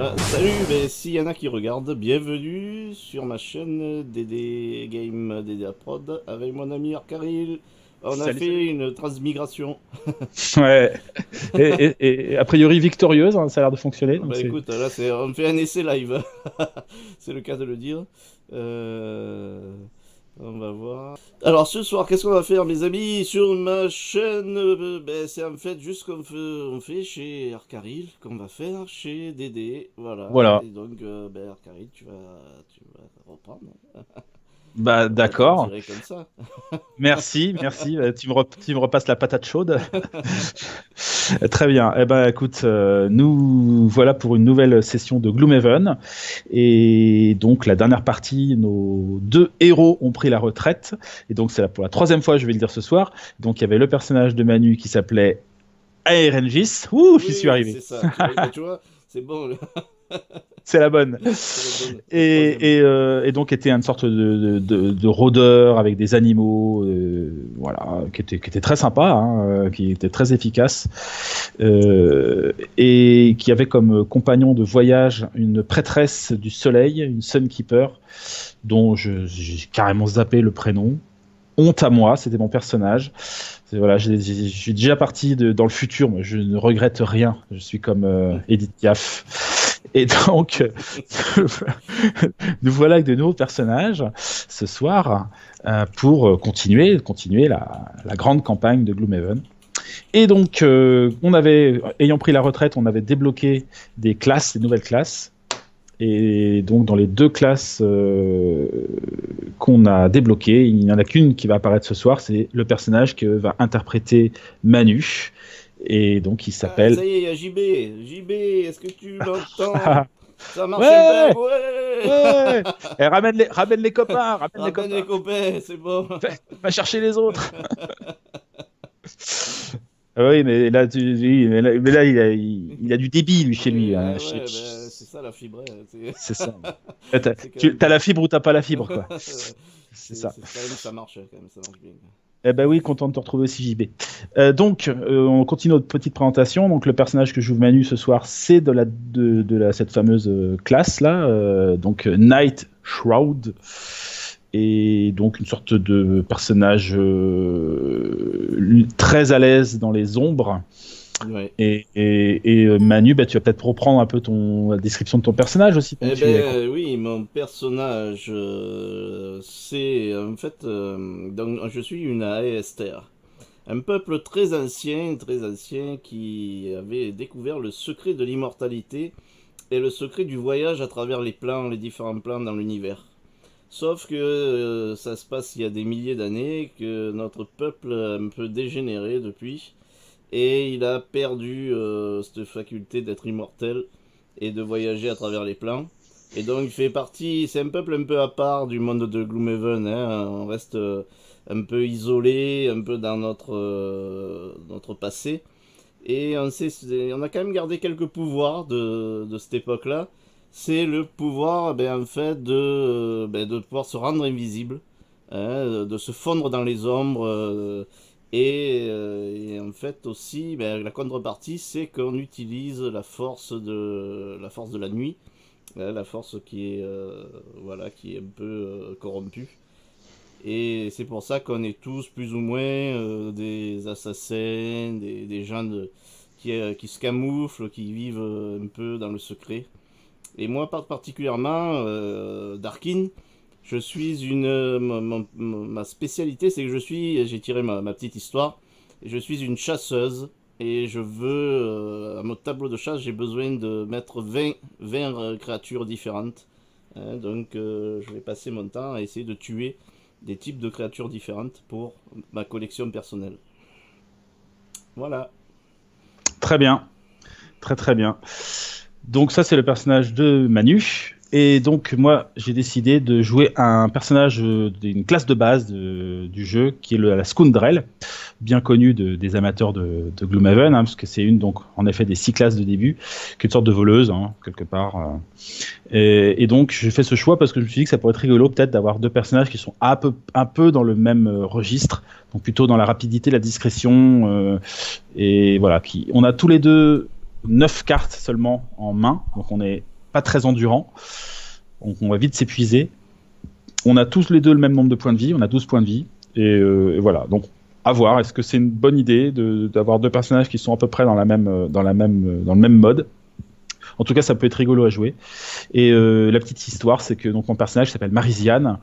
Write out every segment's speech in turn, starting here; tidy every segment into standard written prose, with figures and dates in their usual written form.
Voilà, salut, ben, s'il y en a qui regardent, bienvenue sur ma chaîne DD Game, DD Prod, avec mon ami Arkaril. On a Salut, fait salut. une transmigration. Ouais. Et a priori victorieuse, hein, ça a l'air de fonctionner. Donc Bah c'est... écoute, là on fait un essai live, c'est le cas de le dire. Euh, On va voir. Alors ce soir, qu'est-ce qu'on va faire, mes amis, sur ma chaîne? Ben, c'est en fait juste ce on fait chez Arkaril, qu'on va faire chez DD. Voilà. Voilà. Et donc, ben, Arkaril, tu vas reprendre. Bah On va te le d'accord. dire comme ça. Merci, merci. Tu me repasses la patate chaude. Très bien. Eh ben écoute, nous voilà pour une nouvelle session de Gloomhaven. Et donc la dernière partie, nos deux héros ont pris la retraite. Et donc pour la troisième fois, je vais le dire ce soir. Donc il y avait le personnage de Manu qui s'appelait Aerengis. Ouh, j'y suis Oui, arrivé. c'est ça. Ben, tu vois, c'est bon. C'est la bonne. C'est le bon, le troisième. Et donc était une sorte de rôdeur avec des animaux, voilà, qui était très sympa, hein, qui était très efficace, et qui avait comme compagnon de voyage une prêtresse du soleil, une Sunkeeper, dont j'ai carrément zappé le prénom. Honte à moi, c'était mon personnage. Voilà, je suis déjà parti dans le futur, moi, je ne regrette rien. Je suis comme Edith Piaf. Et donc, nous voilà avec de nouveaux personnages ce soir pour continuer la grande campagne de Gloomhaven. Et donc, ayant pris la retraite, on avait débloqué des nouvelles classes. Et donc, dans les deux classes qu'on a débloquées, il n'y en a qu'une qui va apparaître ce soir, c'est le personnage que va interpréter Manu. Et donc, il Ah, s'appelle... ça y est, il y a JB. JB, est-ce que tu m'entends? Ah, Ça marche un peu? ouais, Ouais! ouais. Et ramène les copains, ramène les Ramène les copains. copains, c'est bon. Va chercher les autres. Ah oui, mais là, il a du débit, lui, chez lui, hein. Ouais, ben, c'est ça la fibre, hein, C'est ça. c'est quand même T'as bien. la fibre ou t'as pas la fibre, quoi. C'est ça. Quand même, ça marche, quand même, ça marche bien. Eh ben oui, content de te retrouver aussi, JB. Donc, on continue notre petite présentation. Donc, le personnage que joue Manu ce soir, c'est cette fameuse classe là, donc Night Shroud, et donc une sorte de personnage très à l'aise dans les ombres. Ouais. Et Manu, bah, tu vas peut-être reprendre un peu la description de ton personnage aussi. Eh ben oui, mon personnage, c'est en fait, donc je suis une Aester, un peuple très ancien qui avait découvert le secret de l'immortalité et le secret du voyage à travers les différents plans dans l'univers. Sauf que ça se passe il y a des milliers d'années, que notre peuple a un peu dégénéré depuis, et il a perdu cette faculté d'être immortel et de voyager à travers les plans. Et donc il fait partie, c'est un peuple un peu à part du monde de Gloomhaven, hein. On reste un peu isolé, un peu dans notre passé. Et on a quand même gardé quelques pouvoirs de cette époque-là. C'est le pouvoir, ben, en fait, de pouvoir se rendre invisible, hein, de se fondre dans les ombres. Et en fait aussi, ben, la contrepartie, c'est qu'on utilise la force de la nuit, hein, la force qui est, voilà, qui est un peu corrompue. Et c'est pour ça qu'on est tous plus ou moins des assassins, des gens qui se camouflent, qui vivent un peu dans le secret. Et moi, particulièrement, Darkin, je suis ma spécialité, c'est que j'ai tiré ma petite histoire, je suis une chasseuse. Et je veux, à mon tableau de chasse, j'ai besoin de mettre 20 créatures différentes. Hein, donc, je vais passer mon temps à essayer de tuer des types de créatures différentes pour ma collection personnelle. Voilà. Très bien, très très bien. Donc ça, c'est le personnage de Manu. Et donc moi, j'ai décidé de jouer un personnage d'une classe de base du jeu, qui est la Scoundrel, bien connue des amateurs de Gloomhaven, hein, parce que c'est une, donc, en effet, des 6 classes de début, qui est une sorte de voleuse, hein, quelque part. Et donc, j'ai fait ce choix parce que je me suis dit que ça pourrait être rigolo, peut-être, d'avoir deux personnages qui sont un peu dans le même registre, donc plutôt dans la rapidité, la discrétion, et voilà. On a tous les deux 9 cartes seulement en main, donc on est pas très endurant. On va vite s'épuiser. On a tous les deux le même nombre de points de vie, on a 12 points de vie. Et voilà, donc à voir, est-ce que c'est une bonne idée d'avoir 2 personnages qui sont à peu près dans le même mode. En tout cas, ça peut être rigolo à jouer. Et la petite histoire, c'est que donc, mon personnage s'appelle Marisiane.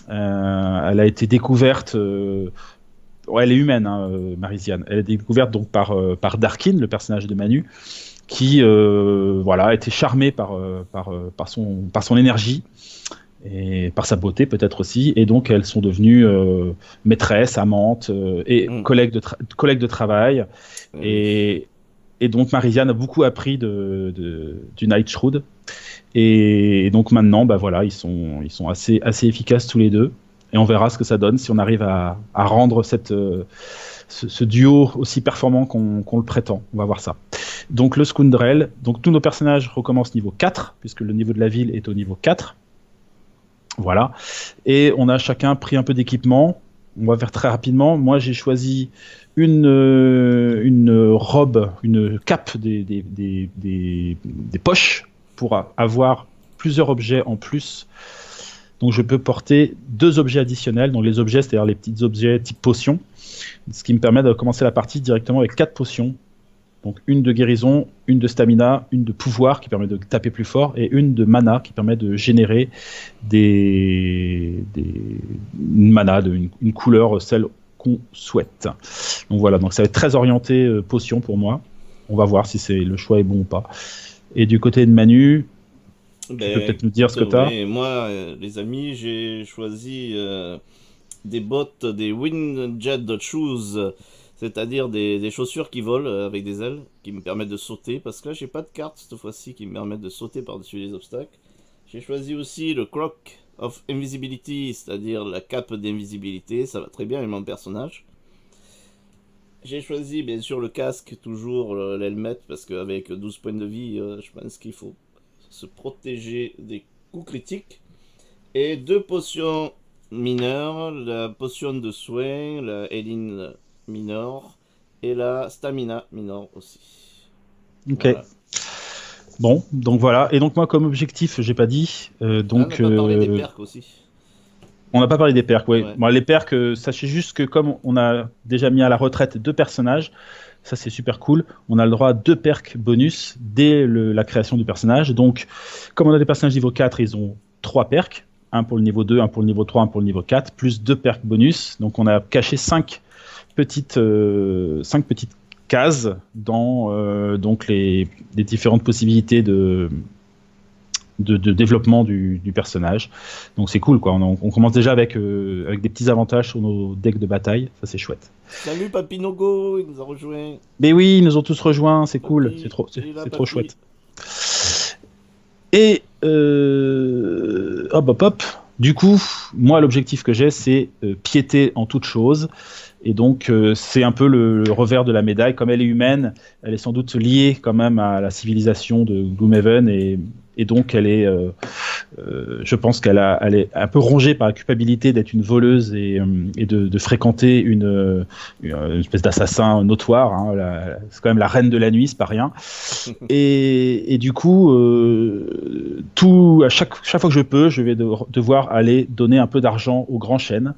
Elle a été découverte... elle est humaine, hein, Marisiane. Elle est découverte donc par Darkin, le personnage de Manu, qui a été charmé par son énergie et par sa beauté peut-être aussi, et donc elles sont devenues maîtresses, amantes et collègues de travail. Et donc Marisiane a beaucoup appris du Night Shroud, et donc maintenant ils sont assez efficaces tous les deux, et on verra ce que ça donne si on arrive à rendre ce duo aussi performant qu'on le prétend. On va voir ça. Donc le Scoundrel, donc tous nos personnages recommencent niveau 4, puisque le niveau de la ville est au niveau 4. Voilà. Et on a chacun pris un peu d'équipement. On va faire très rapidement. Moi, j'ai choisi une robe, une cape des poches pour avoir plusieurs objets en plus. Donc je peux porter 2 objets additionnels. Donc les objets, c'est-à-dire les petits objets type potion, ce qui me permet de commencer la partie directement avec 4 potions. Donc une de guérison, une de stamina, une de pouvoir qui permet de taper plus fort, et une de mana qui permet de générer une mana, une couleur, celle qu'on souhaite. Donc voilà, donc ça va être très orienté potion pour moi. On va voir si le choix est bon ou pas. Et du côté de Manu, tu peux peut-être nous dire ce que tu as. Moi, les amis, j'ai choisi des bottes, des Windjet Shoes, c'est-à-dire des chaussures qui volent avec des ailes, qui me permettent de sauter, parce que là j'ai pas de carte cette fois-ci qui me permettent de sauter par-dessus les obstacles. J'ai choisi aussi le Croc of Invisibility, c'est-à-dire la cape d'invisibilité, ça va très bien avec mon personnage. J'ai choisi bien sûr le casque, toujours l'helmet, parce qu'avec 12 points de vie, je pense qu'il faut se protéger des coups critiques. Et 2 potions mineures, la potion de soin, la Healing minor, et la stamina minor aussi. Ok. Voilà. Bon, donc voilà. Et donc moi, comme objectif, j'ai pas dit. On n'a pas parlé des perks aussi. On n'a pas parlé des perks, oui. Ouais. Bon, les perks, sachez juste que comme on a déjà mis à la retraite 2 personnages, ça c'est super cool, on a le droit à 2 perks bonus dès la création du personnage. Donc, comme on a des personnages niveau 4, ils ont 3 perks. Un pour le niveau 2, un pour le niveau 3, un pour le niveau 4, plus 2 perks bonus. Donc on a caché 5 petites cases dans donc les différentes possibilités de développement du personnage. Donc c'est cool, quoi. On commence déjà avec des petits avantages sur nos decks de bataille. Ça c'est chouette. Salut Papinogo, il nous a rejoint. Mais oui, ils nous ont tous rejoints, c'est Papy, cool, c'est trop chouette. Et hop. Du coup, moi l'objectif que j'ai, c'est piéter en toute chose. Et donc, c'est un peu le revers de la médaille. Comme elle est humaine, elle est sans doute liée quand même à la civilisation de Gloomhaven. Et donc, elle est, je pense qu'elle est un peu rongée par la culpabilité d'être une voleuse et de fréquenter une espèce d'assassin notoire. Hein. C'est quand même la reine de la nuit, c'est pas rien. Et du coup, à chaque fois que je peux, je vais devoir aller donner un peu d'argent aux grands chênes.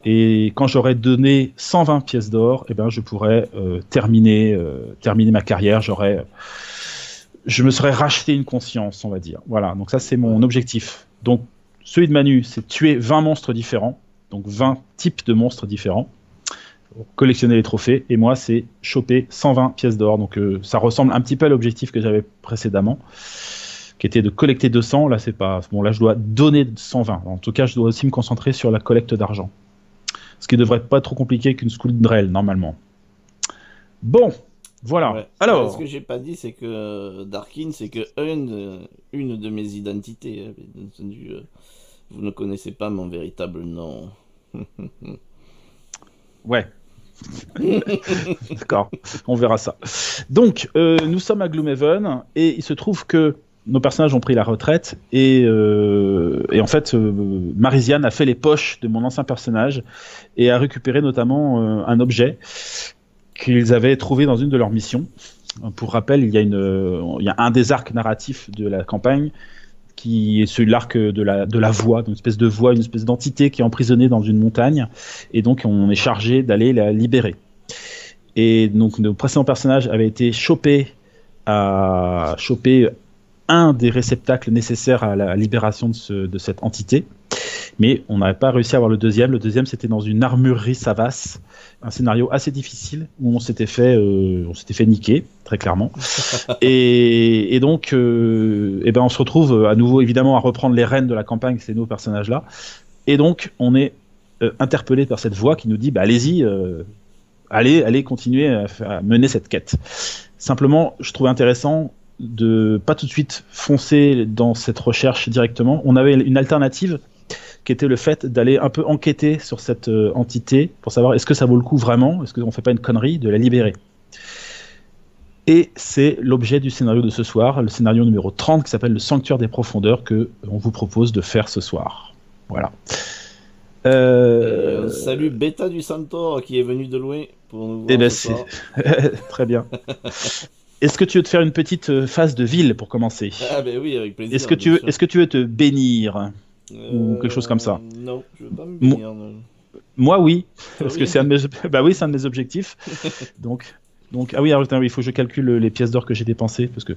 Et quand j'aurai donné 120 pièces d'or, eh ben, je pourrai terminer ma carrière. Je me serais racheté une conscience, on va dire. Voilà, donc ça c'est mon objectif. Donc celui de Manu, c'est tuer 20 monstres différents, donc 20 types de monstres différents, collectionner les trophées. Et moi, c'est choper 120 pièces d'or. Donc ça ressemble un petit peu à l'objectif que j'avais précédemment, qui était de collecter 200. Là, c'est pas bon. Là, je dois donner 120. En tout cas, je dois aussi me concentrer sur la collecte d'argent. Ce qui devrait pas être trop compliqué qu'une Scoundrel, normalement. Bon, voilà. Ouais. Alors, ce que j'ai pas dit, c'est que Darkin, c'est que une de mes identités. Bien entendu, vous ne connaissez pas mon véritable nom. Ouais. D'accord, on verra ça. Donc, nous sommes à Gloomhaven, et il se trouve que nos personnages ont pris la retraite, et en fait, Marisiane a fait les poches de mon ancien personnage, et a récupéré notamment un objet qu'ils avaient trouvé dans une de leurs missions. Pour rappel, il y a un des arcs narratifs de la campagne qui est celui de l'arc de la voix, une espèce de voix, une espèce d'entité qui est emprisonnée dans une montagne, et donc on est chargé d'aller la libérer. Et donc nos précédents personnages avaient été chopés un des réceptacles nécessaires à la libération de cette entité, mais on n'avait pas réussi à avoir le deuxième. Le deuxième, c'était dans une armurerie Savas, un scénario assez difficile où on s'était fait niquer, très clairement. Et donc, on se retrouve à nouveau, évidemment, à reprendre les rênes de la campagne, ces nouveaux personnages-là. Et donc, on est interpellé par cette voix qui nous dit, allez-y, allez continuer à mener cette quête. Simplement, je trouve intéressant de pas tout de suite foncer dans cette recherche directement. On avait une alternative qui était le fait d'aller un peu enquêter sur cette entité pour savoir est-ce que ça vaut le coup vraiment, est-ce qu'on fait pas une connerie de la libérer. Et c'est l'objet du scénario de ce soir, le scénario numéro 30 qui s'appelle le Sanctuaire des Profondeurs que on vous propose de faire ce soir. Voilà. Salut Beta du Centaure qui est venu de loin pour nous voir. Eh ben c'est très bien. Est-ce que tu veux te faire une petite phase de ville pour commencer? Ah ben oui, avec plaisir. Est-ce que tu veux te bénir ou quelque chose comme ça? Non, je veux pas me bénir. Moi oui, parce que c'est un de mes objectifs. Donc ah oui, attends, il faut que je calcule les pièces d'or que j'ai dépensées parce que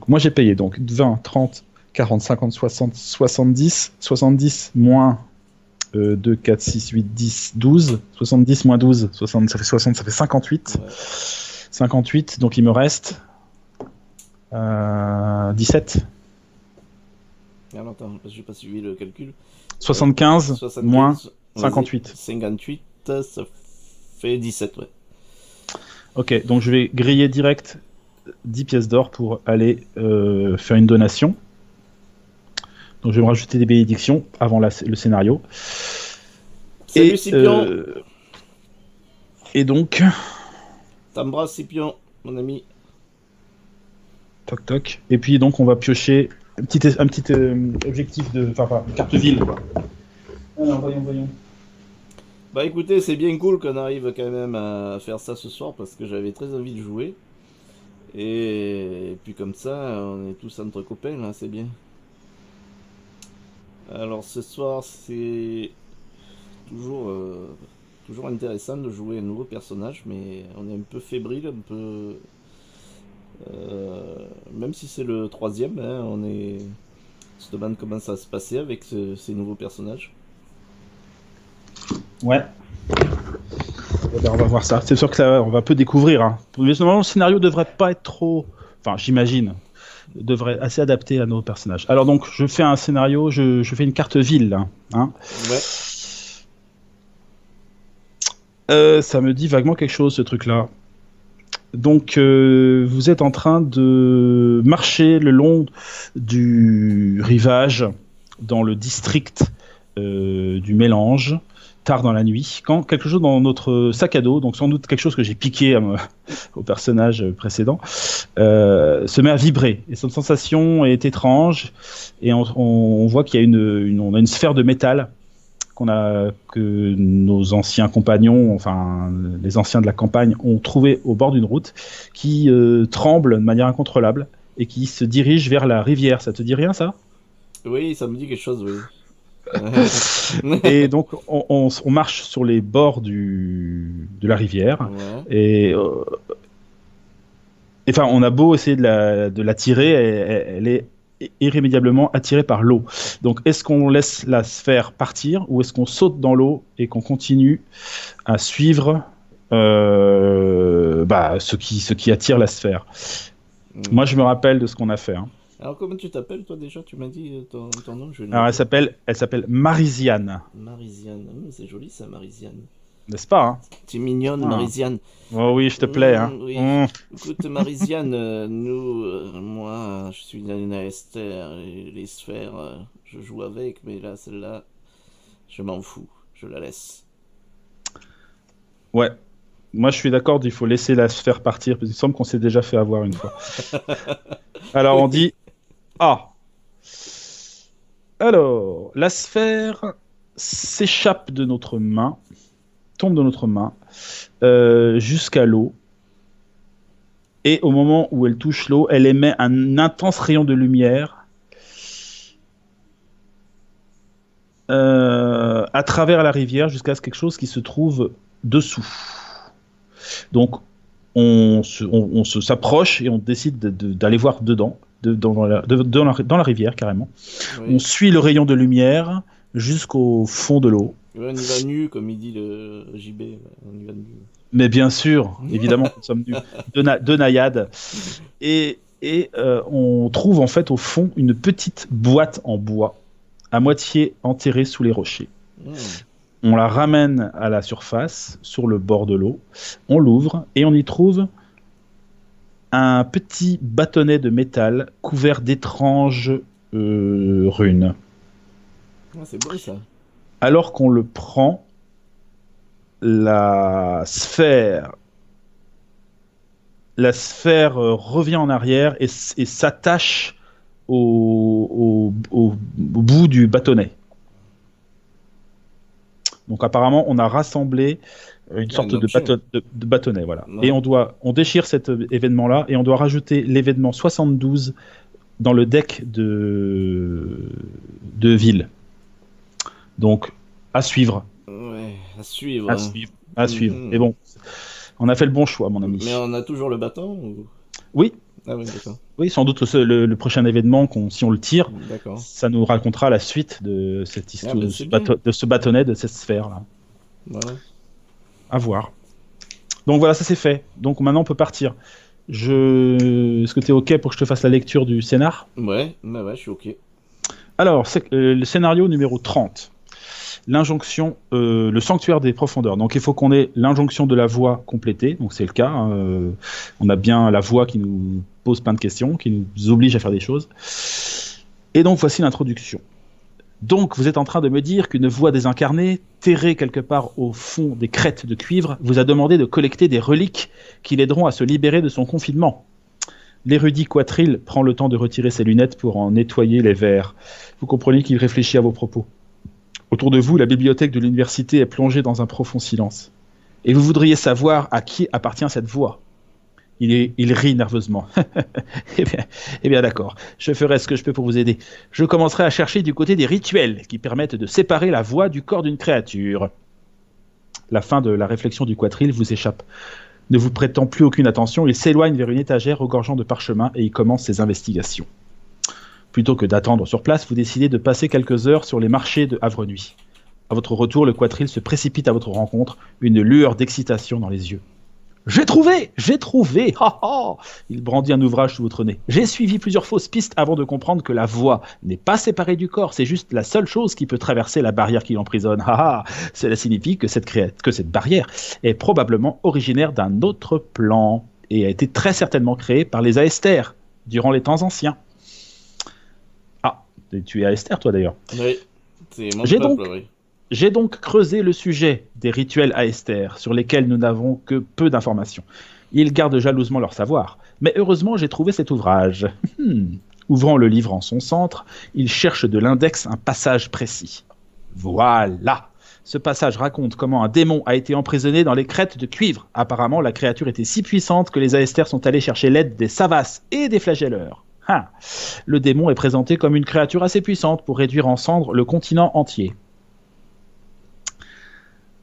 moi j'ai payé donc 20, 30, 40, 50, 60, 70 moins 2, 4, 6, 8, 10, 12, 70 moins 12, 60, ça fait 60, ça fait 58. Ouais. 58, donc il me reste 17. Alors attends, j'ai pas suivi le calcul. 75 moins 58. 58, ça fait 17, ouais. Ok, donc je vais griller direct 10 pièces d'or pour aller faire une donation. Donc je vais me rajouter des bénédictions avant le scénario. Salut Scipion. Et donc... T'embrasses Scipion, mon ami. Toc toc. Et puis donc on va piocher un petit objectif une carte ville. Quoi. Alors voyons. Bah écoutez, c'est bien cool qu'on arrive quand même à faire ça ce soir parce que j'avais très envie de jouer. Et puis comme ça, on est tous entre copains là, c'est bien. Alors ce soir, c'est toujours intéressant de jouer un nouveau personnage, mais on est un peu fébrile, un peu... même si c'est le troisième, hein, on se demande comment ça va se passer avec ces nouveaux personnages. Ouais. On va voir ça. C'est sûr que ça, on va un peu découvrir. Hein. Mais normalement, le scénario devrait pas être trop... Enfin, j'imagine. Devrait être assez adapté à nos personnages. Alors donc, je fais un scénario, je fais une carte ville. Hein. Ouais. Ça me dit vaguement quelque chose, ce truc-là. Donc, vous êtes en train de marcher le long du rivage dans le district du Mélange, tard dans la nuit, quand quelque chose dans notre sac à dos, donc sans doute quelque chose que j'ai piqué au personnage précédent, se met à vibrer. Et cette sensation est étrange, et on voit qu'il y a on a une sphère de métal que nos anciens compagnons, enfin les anciens de la campagne, ont trouvé au bord d'une route, qui tremble de manière incontrôlable et qui se dirige vers la rivière. Ça te dit rien, ça? Oui, ça me dit quelque chose, oui. Et donc on marche sur les bords de la rivière, ouais. Et enfin on a beau essayer de la tirer, elle est irrémédiablement attirée par l'eau. Donc est-ce qu'on laisse la sphère partir ou est-ce qu'on saute dans l'eau et qu'on continue à suivre ce qui attire la sphère? Moi je me rappelle de ce qu'on a fait. Hein. Alors comment tu t'appelles toi déjà? Tu m'as dit ton nom. Alors elle s'appelle Marisiane. Marisiane, c'est joli ça, Marisiane. N'est-ce pas hein? Tu es mignonne, Marisiane. Oh oui, je te plais. Hein. Oui. Écoute, Marisiane, moi, je suis une Esther, et les sphères, je joue avec, mais là, celle-là, je m'en fous, je la laisse. Ouais, moi je suis d'accord, il faut laisser la sphère partir, parce qu'il semble qu'on s'est déjà fait avoir une fois. Alors on dit A. Alors, la sphère s'échappe de notre main, tombe dans notre main jusqu'à l'eau. Et au moment où elle touche l'eau, elle émet un intense rayon de lumière à travers la rivière jusqu'à quelque chose qui se trouve dessous. Donc, on s'approche et on décide d'aller voir dedans, dans la rivière carrément. Oui. On suit le rayon de lumière jusqu'au fond de l'eau. Ouais, on y va nu, comme il dit le JB. On y va nu. Mais bien sûr, évidemment, nous sommes nus. De naïades. Et on trouve en fait au fond une petite boîte en bois, à moitié enterrée sous les rochers. On la ramène à la surface, sur le bord de l'eau. On l'ouvre et on y trouve un petit bâtonnet de métal couvert d'étranges runes. Ah, c'est beau ça. Alors qu'on le prend, la sphère revient en arrière et s'attache au bout du bâtonnet. Donc apparemment, on a rassemblé une sorte de bâtonnet, voilà. Ouais. Et on déchire cet événement-là et on doit rajouter l'événement 72 dans le deck de ville. Donc, à suivre. Ouais, à suivre. À suivre. Et bon, on a fait le bon choix, mon ami. Mais on a toujours le bâton ou... Oui. Ah oui, d'accord. Oui, sans doute le prochain événement, si on le tire, d'accord. Ça nous racontera la suite de cette histoire, de ce bâtonnet, de cette sphère-là. Voilà. À voir. Donc voilà, ça c'est fait. Donc maintenant, on peut partir. Est-ce que tu es OK pour que je te fasse la lecture du scénar ? Ouais, je suis OK. Alors, le scénario numéro 30. L'injonction, le sanctuaire des profondeurs. Donc il faut qu'on ait l'injonction de la voix complétée, donc c'est le cas. On a bien la voix qui nous pose plein de questions, qui nous oblige à faire des choses. Et donc voici l'introduction. Donc vous êtes en train de me dire qu'une voix désincarnée, terrée quelque part au fond des crêtes de cuivre, vous a demandé de collecter des reliques qui l'aideront à se libérer de son confinement. L'érudit Quatril prend le temps de retirer ses lunettes pour en nettoyer les verres. Vous comprenez qu'il réfléchit à vos propos. Autour de vous, la bibliothèque de l'université est plongée dans un profond silence. Et vous voudriez savoir à qui appartient cette voix. Il rit nerveusement. Eh bien d'accord, je ferai ce que je peux pour vous aider. Je commencerai à chercher du côté des rituels qui permettent de séparer la voix du corps d'une créature. La fin de la réflexion du Quatril vous échappe. Ne vous prêtant plus aucune attention, il s'éloigne vers une étagère regorgeant de parchemins et il commence ses investigations. Plutôt que d'attendre sur place, vous décidez de passer quelques heures sur les marchés de Havre-Nuit. À votre retour, le Quatril se précipite à votre rencontre, une lueur d'excitation dans les yeux. « J'ai trouvé ! Ha, ha !» Il brandit un ouvrage sous votre nez. « J'ai suivi plusieurs fausses pistes avant de comprendre que la voix n'est pas séparée du corps, c'est juste la seule chose qui peut traverser la barrière qui l'emprisonne. Ha, ha ! Cela signifie que cette barrière est probablement originaire d'un autre plan et a été très certainement créée par les Aester durant les temps anciens. » Tu es Aester, toi, d'ailleurs. Oui, c'est mon peuple, oui. J'ai donc creusé le sujet des rituels Aester, sur lesquels nous n'avons que peu d'informations. Ils gardent jalousement leur savoir. Mais heureusement, j'ai trouvé cet ouvrage. Ouvrant le livre en son centre, il cherche de l'index un passage précis. Voilà. Ce passage raconte comment un démon a été emprisonné dans les crêtes de cuivre. Apparemment, la créature était si puissante que les Aester sont allés chercher l'aide des Savas et des flagelleurs. Le démon est présenté comme une créature assez puissante pour réduire en cendres le continent entier.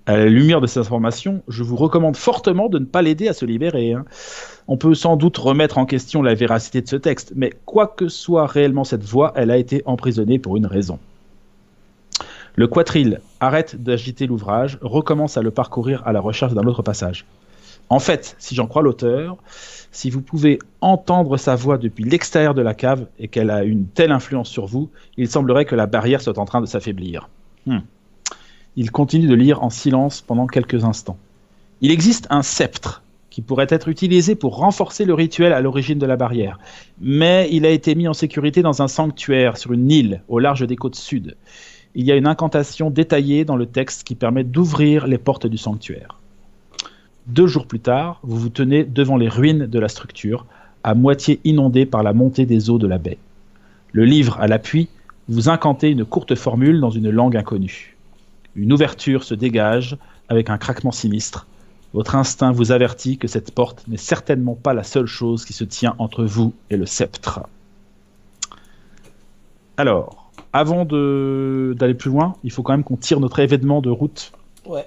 À la lumière de ces informations, je vous recommande fortement de ne pas l'aider à se libérer. On peut sans doute remettre en question la véracité de ce texte, mais quoi que soit réellement cette voix, elle a été emprisonnée pour une raison. Le Quatril arrête d'agiter l'ouvrage, recommence à le parcourir à la recherche d'un autre passage. En fait, si j'en crois l'auteur, si vous pouvez entendre sa voix depuis l'extérieur de la cave et qu'elle a une telle influence sur vous, il semblerait que la barrière soit en train de s'affaiblir. Il continue de lire en silence pendant quelques instants. Il existe un sceptre qui pourrait être utilisé pour renforcer le rituel à l'origine de la barrière, mais il a été mis en sécurité dans un sanctuaire sur une île au large des côtes sud. Il y a une incantation détaillée dans le texte qui permet d'ouvrir les portes du sanctuaire. 2 jours plus tard, vous vous tenez devant les ruines de la structure, à moitié inondées par la montée des eaux de la baie. Le livre à l'appui, vous incantez une courte formule dans une langue inconnue. Une ouverture se dégage avec un craquement sinistre. Votre instinct vous avertit que cette porte n'est certainement pas la seule chose qui se tient entre vous et le sceptre. Alors, avant d'aller plus loin, il faut quand même qu'on tire notre événement de route. Ouais.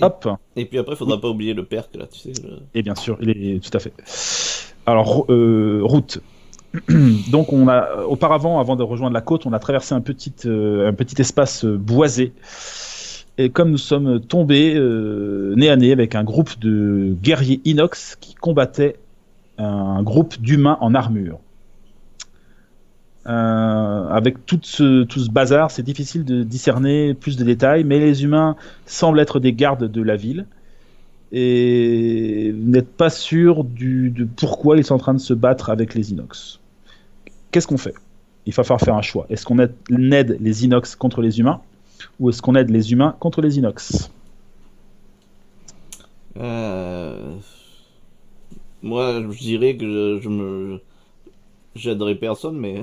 Hop. Et puis après, faudra pas oublier le perk, là, tu sais. Et bien sûr, il est tout à fait. Alors, route. Donc, auparavant, avant de rejoindre la côte, on a traversé un petit espace boisé. Et comme nous sommes tombés nez à nez avec un groupe de guerriers inox qui combattaient un groupe d'humains en armure. Avec tout ce bazar, c'est difficile de discerner plus de détails, mais les humains semblent être des gardes de la ville. Et vous n'êtes pas sûr de pourquoi ils sont en train de se battre avec les inox. Qu'est-ce qu'on fait? Il va falloir faire un choix. Est-ce qu'on aide les inox contre les humains? Ou est-ce qu'on aide les humains contre les inox? Moi, je dirais que j'aiderai personne, mais...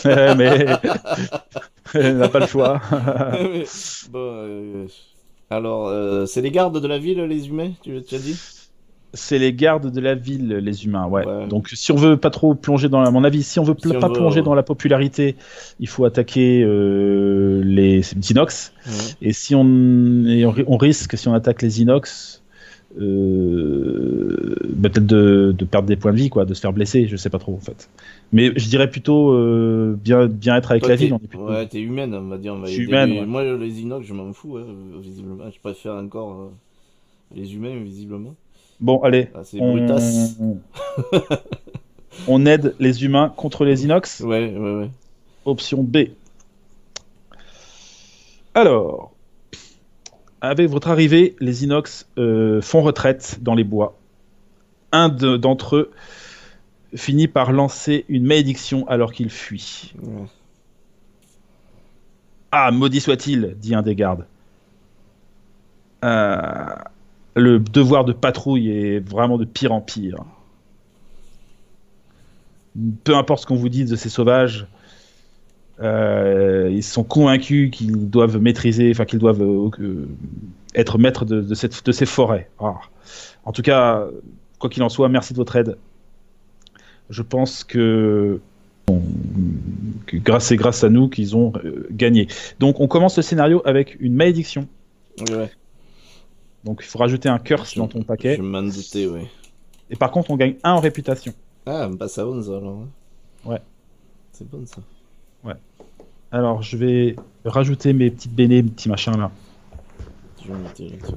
mais on n'a pas le choix. Bon, alors, c'est les gardes de la ville, les humains, tu as dit? C'est les gardes de la ville, les humains, ouais. Donc, si on veut pas trop plonger dans, à mon avis, si on veut pas plonger dans la popularité, il faut attaquer les inox. Ouais. Et si on risque, si on attaque les inox, peut-être de perdre des points de vie, quoi, de se faire blesser, je sais pas trop en fait. Mais je dirais plutôt bien être avec la ville. Ouais, t'es humaine, on va dire. Je suis humaine. Ouais. Moi, les inox, je m'en fous, visiblement. Je préfère encore les humains, visiblement. Bon, allez. Ah, c'est brutasse. On aide les humains contre les inox. Ouais. Option B. Alors, avec votre arrivée, les inox font retraite dans les bois. Un d'entre eux finit par lancer une malédiction alors qu'il fuit. Ouais. Ah, maudit soit-il, dit un des gardes. Le devoir de patrouille est vraiment de pire en pire. Peu importe ce qu'on vous dit de ces sauvages, ils sont convaincus qu'ils doivent maîtriser, enfin qu'ils doivent être maîtres de ces forêts. Ah. En tout cas, quoi qu'il en soit, merci de votre aide. Je pense que grâce à nous qu'ils ont gagné. Donc on commence le scénario avec une malédiction. Ouais. Donc il faut rajouter un curse dans ton paquet. Je m'en doutais, oui. Et par contre, on gagne 1 en réputation. Ah, bah ça va, ça alors. Ouais. C'est bon ça. Ouais. Alors je vais rajouter mes petites bénées, mes petits machins là. Je vais mettre là-dessus.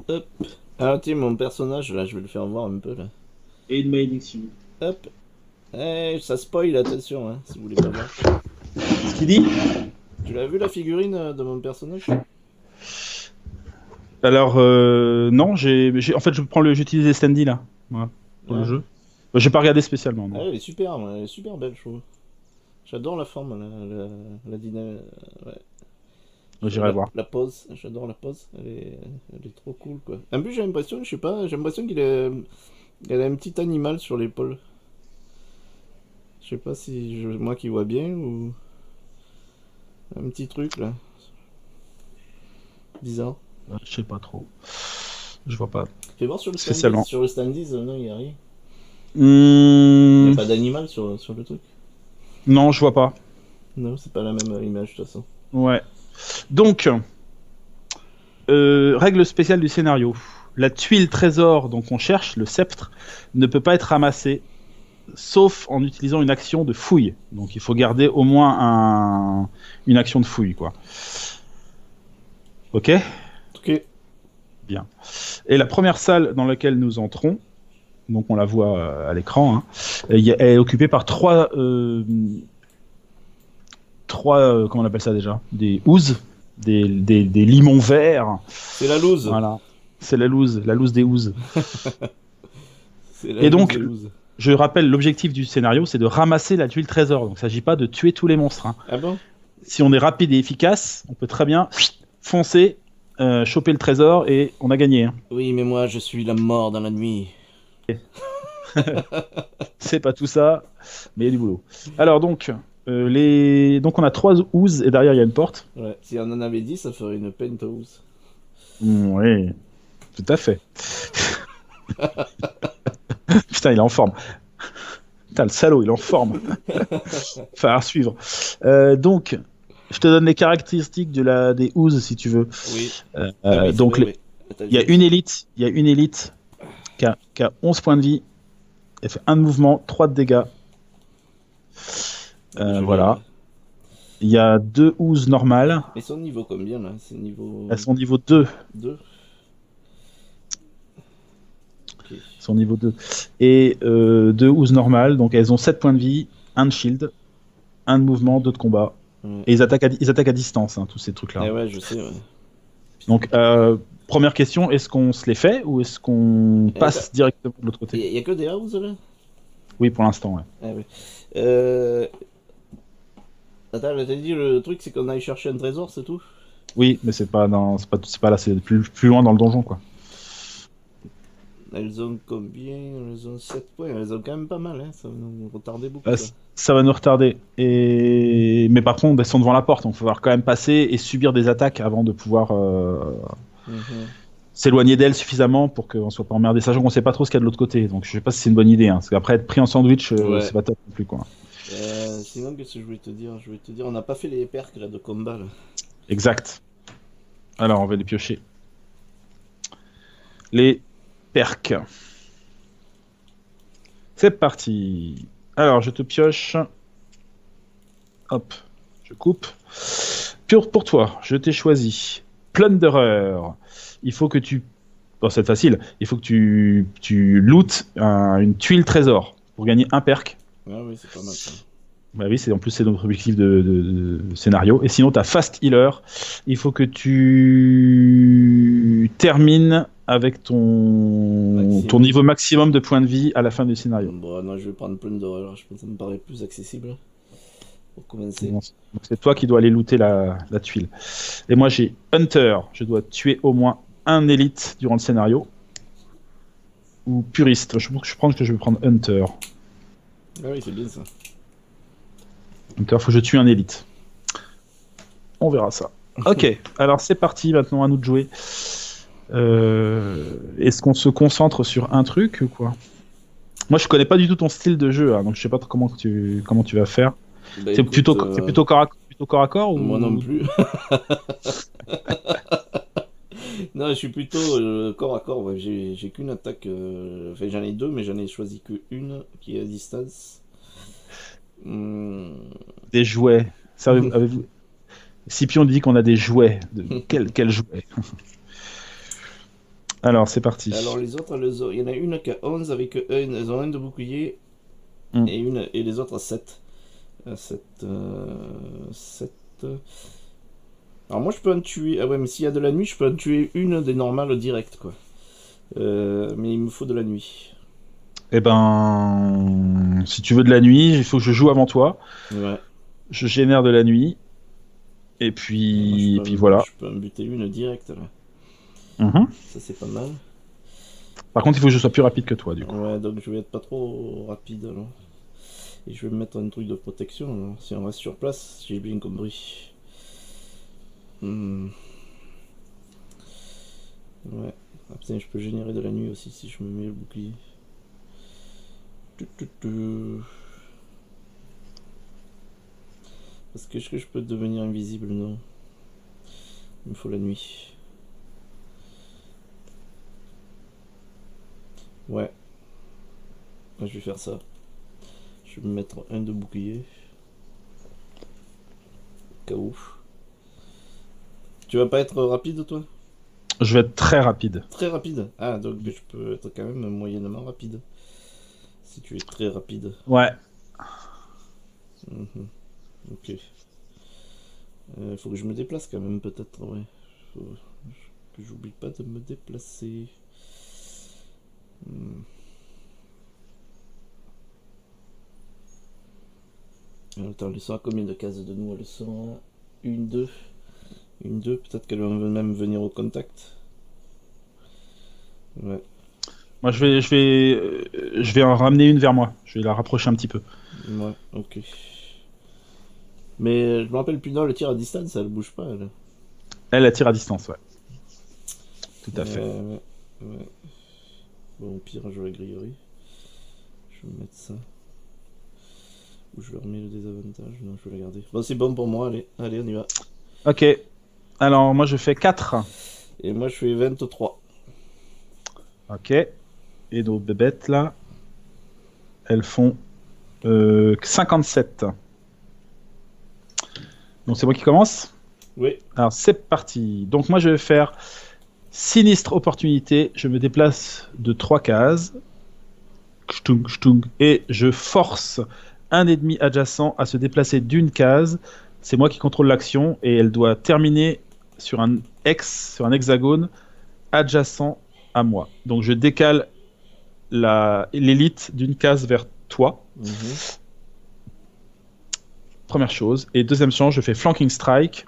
Hop. Ah tiens, mon personnage là, je vais le faire voir un peu là. Et une malédiction. Hop. Eh, ça spoil, attention, hein, si vous voulez pas voir. Ce qu'il dit? Tu l'as vu la figurine de mon personnage? Alors non, en fait j'utilise les standees là, voilà, pour le jeu. J'ai pas regardé spécialement. Non. Ah, elle est super belle, je trouve. J'adore la forme, la dynamique. Ouais. J'irai voir. La pose, j'adore la pose. Elle est trop cool quoi. En plus j'ai l'impression, je sais pas, j'ai l'impression qu'elle a un petit animal sur l'épaule. Je sais pas si moi qui vois bien ou un petit truc là. Bizarre. Je sais pas trop. Je vois pas. Fais voir sur le standees. Sur le standees, non, il y a rien. Il y a pas d'animal sur le truc. Non, je vois pas. Non, c'est pas la même image de toute façon. Ouais. Donc, règle spéciale du scénario. La tuile trésor donc on cherche, le sceptre, ne peut pas être ramassée sauf en utilisant une action de fouille. Donc il faut garder au moins une action de fouille, quoi. Ok ? Ok. Bien. Et la première salle dans laquelle nous entrons, donc on la voit à l'écran, hein, elle est occupée par trois comment on appelle ça déjà ? Des ouzes, des limons verts. C'est la loose. Voilà. C'est la loose des ouzes. Et donc, je rappelle, l'objectif du scénario, c'est de ramasser la tuile trésor. Donc, il ne s'agit pas de tuer tous les monstres. Hein. Ah bon ? Si on est rapide et efficace, on peut très bien foncer, choper le trésor et on a gagné. Hein. Oui, mais moi, je suis la mort dans la nuit. C'est pas tout ça, mais il y a du boulot. Alors donc, donc on a 3 ouzes et derrière il y a une porte. Ouais, si on en avait 10, ça ferait une penthouse. Oui, tout à fait. Putain, il est en forme. Putain, le salaud, il est en forme. Enfin, à suivre. Donc, je te donne les caractéristiques des ouzes si tu veux. Oui. Ah oui, c'est Donc, vrai, oui. il y a une élite, qui a 11 points de vie. Elle fait 1 de mouvement, 3 de dégâts. Voilà. Il y a 2 ouzes normales. Mais son niveau combien là? C'est niveau Elles sont niveau 2. 2. Ok. Son niveau 2. Et 2 ouzes normales, donc elles ont 7 points de vie, 1 de shield, 1 de mouvement, 2 de combat. Ouais. Et ils attaquent à distance, hein, tous ces trucs-là. Eh ouais, je sais, ouais. Donc, première question, est-ce qu'on se les fait ou est-ce qu'on passe directement de l'autre côté? Il y a que des houses là? Oui, pour l'instant, ouais. Ah ouais. Attends, t'as dit le truc c'est qu'on aille chercher un trésor, c'est tout? Oui, mais c'est pas là, c'est plus loin dans le donjon, quoi. Elles ont combien? Elles ont 7 points, elles ont quand même pas mal, hein. Ça va nous retarder beaucoup. Ça va nous retarder. Mais par contre, elles sont devant la porte, donc il va falloir quand même passer et subir des attaques avant de pouvoir s'éloigner d'elles suffisamment pour qu'on soit pas emmerdé. Sachant qu'on sait pas trop ce qu'il y a de l'autre côté, donc je sais pas si c'est une bonne idée. Hein, parce qu'après être pris en sandwich, c'est pas top non plus, quoi. Sinon, qu'est-ce que je voulais te dire? On n'a pas fait les perks là, de combat là. Exact. Alors, on va les piocher. Les perks. C'est parti. Alors, je te pioche. Hop, je coupe. Pour toi, je t'ai choisi Plunderer. Il faut que tu... Bon, c'est facile. Il faut que tu lootes une tuile trésor pour gagner un perk. Ah oui, c'est pas mal ça. Bah oui, en plus c'est notre objectif de scénario. Et sinon, tu as Fast Healer. Il faut que tu termines avec ton niveau maximum de points de vie à la fin du scénario. Bon, non, je vais prendre Plunderer, alors je pense que ça me paraît plus accessible pour commencer. Donc, c'est toi qui dois aller looter la tuile. Et moi, j'ai Hunter. Je dois tuer au moins un élite durant le scénario. Ou Puriste. Je pense que je vais prendre Hunter. Ah oui, c'est bien ça. Hunter, faut que je tue un élite. On verra ça. Ok, alors c'est parti, maintenant à nous de jouer. Est-ce qu'on se concentre sur un truc ou quoi? Moi, je connais pas du tout ton style de jeu, hein, donc je sais pas trop comment tu vas faire. Bah, c'est écoute, plutôt corps à corps ou... Moi non plus. Non, je suis plutôt corps à corps. Ouais. J'ai qu'une attaque. Enfin, j'en ai 2, mais j'en ai choisi qu'une qui est à distance. Des jouets. Avez-vous... Scipion dit qu'on a des jouets. Quel jouet? Alors, c'est parti. Alors, les autres, il y en a une qui a 11 avec elles ont un de bouclier et les autres 7. 7. Alors, moi, je peux en tuer. Ah ouais, mais s'il y a de la nuit, je peux en tuer une des normales direct, quoi. Mais il me faut de la nuit. Eh ben, si tu veux de la nuit, il faut que je joue avant toi. Ouais. Je génère de la nuit. Et puis, voilà. Je peux en buter une direct, là. Ça, c'est pas mal. Par contre, il faut que je sois plus rapide que toi, du coup. Ouais, donc je vais être pas trop rapide, alors. Et je vais me mettre un truc de protection, alors. Si on reste sur place, j'ai bien compris. Ouais. Ah, putain, je peux générer de la nuit aussi si je me mets le bouclier. Est-ce que je peux devenir invisible? Non. Il me faut la nuit. Ouais. Je vais faire ça. Je vais me mettre un de bouclier. Cas où. Tu vas pas être rapide, toi? Je vais être très rapide. Très rapide? Ah, donc je peux être quand même moyennement rapide. Si tu es très rapide. Ouais. Ok. Faut que je me déplace quand même, peut-être, ouais. Faut que j'oublie pas de me déplacer. Attends, elles sont à combien de cases de nous? Elles sont à 1, 2. 1, 2, peut-être qu'elles vont même venir au contact. Ouais. Moi, je vais en ramener une vers moi. Je vais la rapprocher un petit peu. Ouais, ok. Mais je me rappelle plus, non, le tir à distance, elle bouge pas, elle. Elle tire à distance, ouais. Tout à fait. Ouais, ouais. Bon, au pire, je la grillerai. Je vais mettre ça. Ou je leur mets le désavantage. Non, je vais la garder. Bon, c'est bon pour moi, allez, allez, on y va. Ok. Alors, moi, je fais 4. Et moi, je fais 23. Ok. Et nos bébêtes, là, elles font 57. Donc, c'est moi qui commence. Oui. Alors, c'est parti. Donc, moi, je vais faire sinistre opportunité. Je me déplace de 3 cases. Kchtung, kchtung. Et je force un ennemi adjacent à se déplacer d'une case. C'est moi qui contrôle l'action et elle doit terminer sur un sur un hexagone adjacent à moi. Donc je décale l'élite d'une case vers toi. Première chose. Et deuxième chose, je fais flanking strike.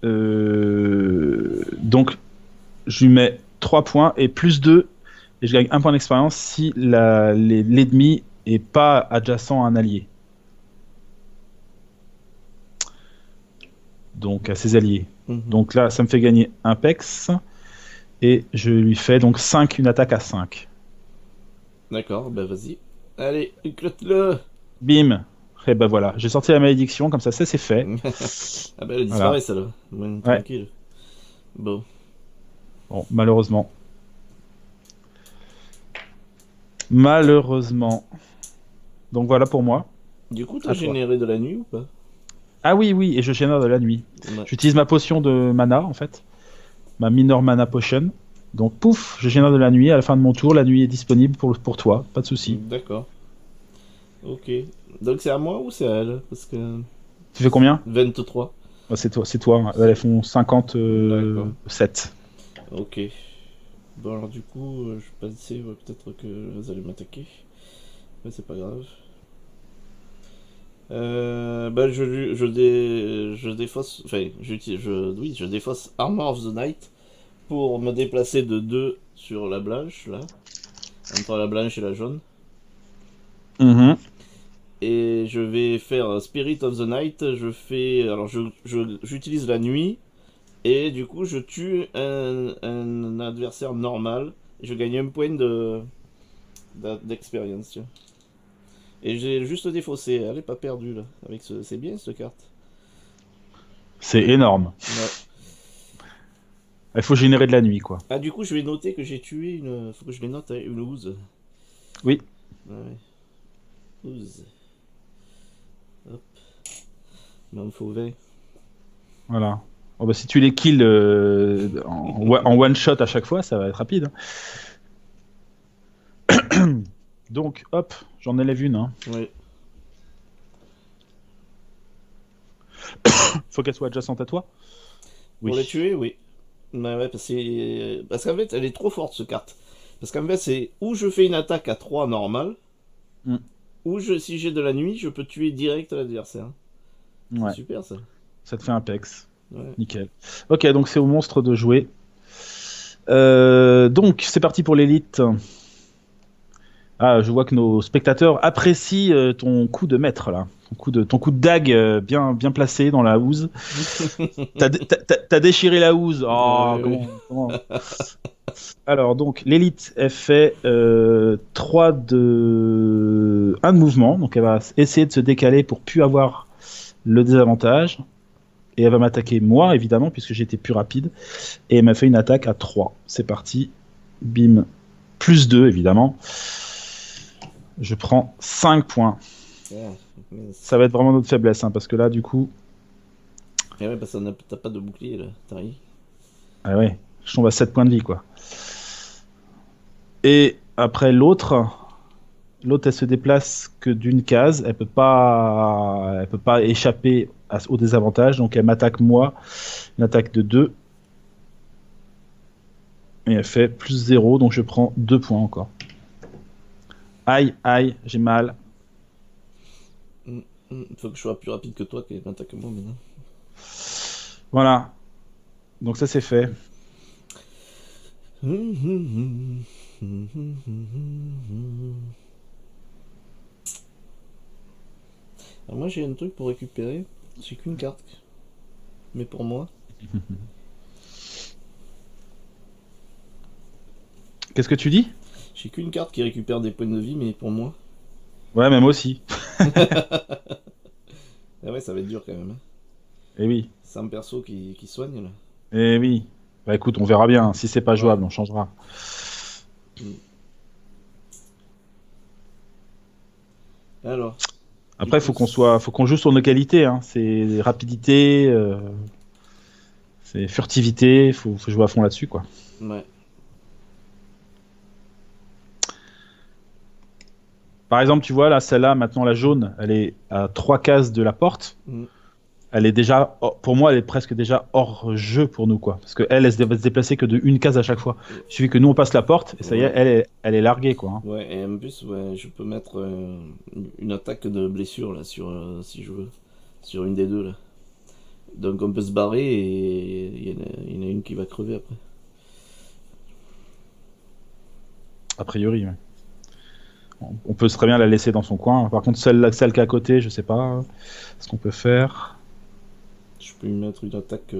Donc je lui mets 3 points et plus 2 et je gagne 1 point d'expérience si l'ennemi est pas adjacent à un allié. Donc à ses alliés. Donc là, ça me fait gagner un pex. Et je lui fais donc 5, une attaque à 5. D'accord, bah vas-y. Allez, éclate-le. Bim. Et ben voilà, j'ai sorti la malédiction, comme ça c'est fait. Ah bah elle disparaît Voilà. celle-là. Ouais, Ouais. tranquille. Bon. Bon, malheureusement. Malheureusement. Donc voilà pour moi. Du coup, À t'as toi. généré de la nuit ou pas? Ah oui, oui, et je génère de la nuit. Ouais. J'utilise ma potion de mana, en fait. Ma Minor Mana Potion. Donc pouf, je génère de la nuit. À la fin de mon tour, la nuit est disponible pour toi. Pas de souci. D'accord. Ok. Donc c'est à moi ou c'est à elle? Parce que... Tu fais combien? 23. Bah, c'est toi, c'est toi. Elles font 57. Ok. Bon alors du coup, je pensais peut-être que vous allez m'attaquer. Mais c'est pas grave. Bah je défausse... Enfin, oui, je défausse Armor of the Night pour me déplacer de 2 sur la blanche, là. Entre la blanche et la jaune. Et je vais faire Spirit of the Night. Je fais... Alors j'utilise la nuit. Et du coup, je tue un adversaire normal. Et je gagne un point d'expérience. Tiens. Et j'ai juste défaussé. Elle est pas perdue là. C'est bien cette carte. C'est énorme. Ouais. Il faut générer de la nuit, quoi. Ah, du coup, je vais noter que j'ai tué une. Faut que je les note, hein, une ooze. Oui. Ouais. Ooze. Hop. Il m'en faut 20. Voilà. Oh bah, si tu les kills en one shot à chaque fois, ça va être rapide. Donc, hop, j'en élève une. Hein. Ouais. Faut qu'elle soit adjacente à toi. Pour les tuer, oui. Ouais, ouais, parce qu'en fait, elle est trop forte, cette carte. Parce qu'en fait, c'est où je fais une attaque à 3 normale, ou si j'ai de la nuit, je peux tuer direct l'adversaire. Ouais. C'est super, ça. Ça te fait un pex. Ouais. Nickel. Ok, donc c'est au monstre de jouer. Donc, c'est parti pour l'élite. Ah, je vois que nos spectateurs apprécient ton coup de maître, là. Ton coup de dague bien placé dans la housse. T'as déchiré la housse. Oh, comment Alors, donc, l'élite, elle fait 1 de mouvement. Donc, elle va essayer de se décaler pour plus avoir le désavantage. Et elle va m'attaquer moi, évidemment, puisque j'étais plus rapide. Et elle m'a fait une attaque à 3. C'est parti. Bim. Plus 2, évidemment. Je prends 5 points. Ça va être vraiment notre faiblesse, hein, parce que là, du coup... Et ouais, parce que t'as pas de bouclier, là. T'as rien. Ah ouais, je tombe à 7 points de vie, quoi. Et après, l'autre, elle se déplace que d'une case. Elle peut pas échapper au désavantage. Donc, elle m'attaque moi. Une attaque de 2. Et elle fait plus 0, donc je prends 2 points encore. Aïe, aïe, j'ai mal. Faut que je sois plus rapide que toi qui m'attaque moi maintenant. Voilà. Donc ça c'est fait. Alors moi j'ai un truc pour récupérer. J'ai qu'une carte. Mais pour moi. Qu'est-ce que tu dis? J'ai qu'une carte qui récupère des points de vie, mais pour moi. Ouais, même aussi. Ah ouais, ça va être dur quand même. Hein. Eh oui. Sans perso qui soigne là. Eh oui. Bah écoute, on verra bien. Si c'est pas Ouais. jouable, on changera. Alors. Après, faut qu'on joue sur nos qualités. Hein. C'est rapidité, c'est furtivité. Faut jouer à fond là-dessus, quoi. Ouais. Par exemple, tu vois là, celle-là, maintenant la jaune, elle est à 3 cases de la porte. Mm. Elle est déjà, pour moi, elle est presque déjà hors jeu pour nous, quoi. Parce que elle va se déplacer que de une case à chaque fois. Il suffit que nous on passe la porte et ça y est, Ouais. elle est larguée, quoi. Hein. Ouais, et en plus, ouais, je peux mettre une attaque de blessure là sur si je veux. Sur une des deux là. Donc on peut se barrer et il y en a une qui va crever après. A priori, ouais. On peut très bien la laisser dans son coin. Par contre, celle qui est à côté, je sais pas ce qu'on peut faire. Je peux lui mettre une attaque.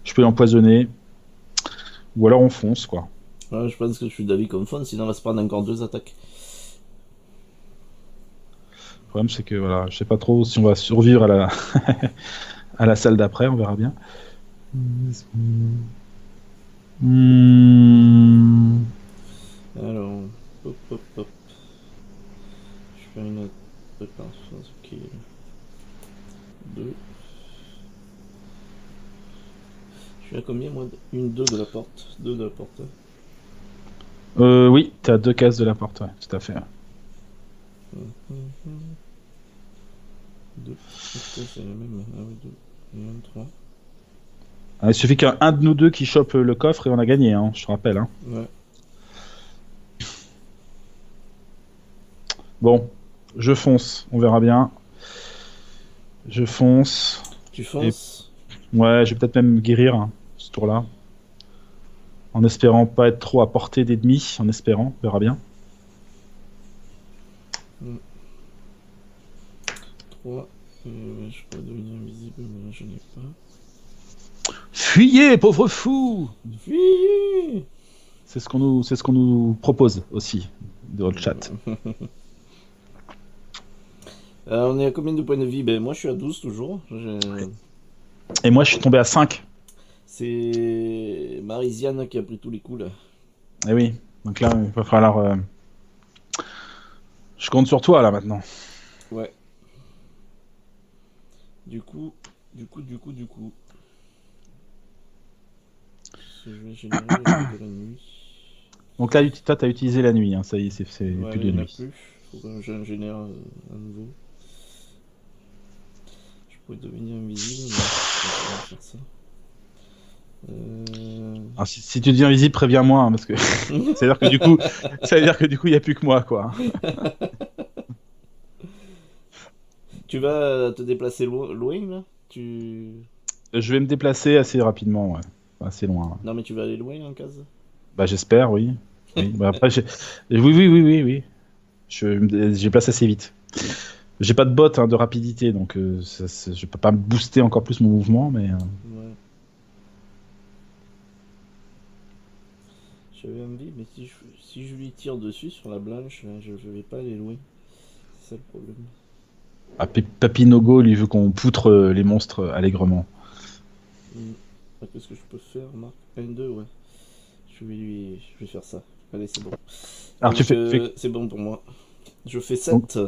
Je peux l'empoisonner. Ou alors on fonce, quoi. Ouais, je pense que je suis d'avis comme fun, sinon on va se prendre encore deux attaques. Le problème, c'est que voilà, je sais pas trop si on va survivre à la, à la salle d'après, on verra bien. Hmm. Alors, hop hop hop. Je fais une préparation, ok. Deux. Je suis à combien moi? Une, deux de la porte. Deux de la porte. Oui, t'as 2 cases de la porte, ouais, tout à fait. Deux. Ok, c'est la même. Ah oui, deux. Et un, trois. Ah, il suffit qu'un de nous deux qui chope le coffre et on a gagné, hein, je te rappelle. Hein. Ouais. Bon, je fonce, on verra bien. Je fonce. Tu fonces. Ouais, je vais peut-être même me guérir hein, ce tour-là. En espérant pas être trop à portée d'ennemis, en espérant, on verra bien. 3. Je pourrais devenir invisible, mais là je n'ai pas. Fuyez, pauvre fou! Fuyez! C'est ce qu'on nous propose aussi dans le chat. On est à combien de points de vie? Ben moi je suis à 12 toujours. Et moi, je suis tombé à 5. C'est Marisiane qui a pris tous les coups là. Eh oui, donc là, il va falloir... Je compte sur toi, là, maintenant. Ouais. Du coup. Je vais générer de la nuit. Donc là, toi, t'as utilisé la nuit, hein, ça y est, c'est Ouais, plus mais de il n'y en a nuit. plus. Faut que j'en génère à nouveau. Je pourrais devenir invisible, mais je vais pas faire ça. Alors, si tu deviens visible, préviens-moi, hein, parce que ça veut dire que du coup, il n'y a plus que moi, quoi. Tu vas te déplacer loin là? Tu... Je vais me déplacer assez rapidement, ouais. Assez loin. Ouais. Non mais tu vas aller loin en case? Bah, j'espère, oui. Oui. Bah, après, oui. Je place assez vite. J'ai pas de bot hein, de rapidité, donc je peux pas booster encore plus mon mouvement, mais... Ouais. J'avais envie, mais si je lui tire dessus sur la blanche, je vais pas aller loin. C'est ça le problème. Ah, Papinogo, lui, veut qu'on poutre les monstres allègrement. Qu'est-ce que je peux faire, Marc? 1, 2, ouais. Je vais faire ça. Allez, c'est bon. Alors, Donc, c'est bon pour moi. Je fais 7.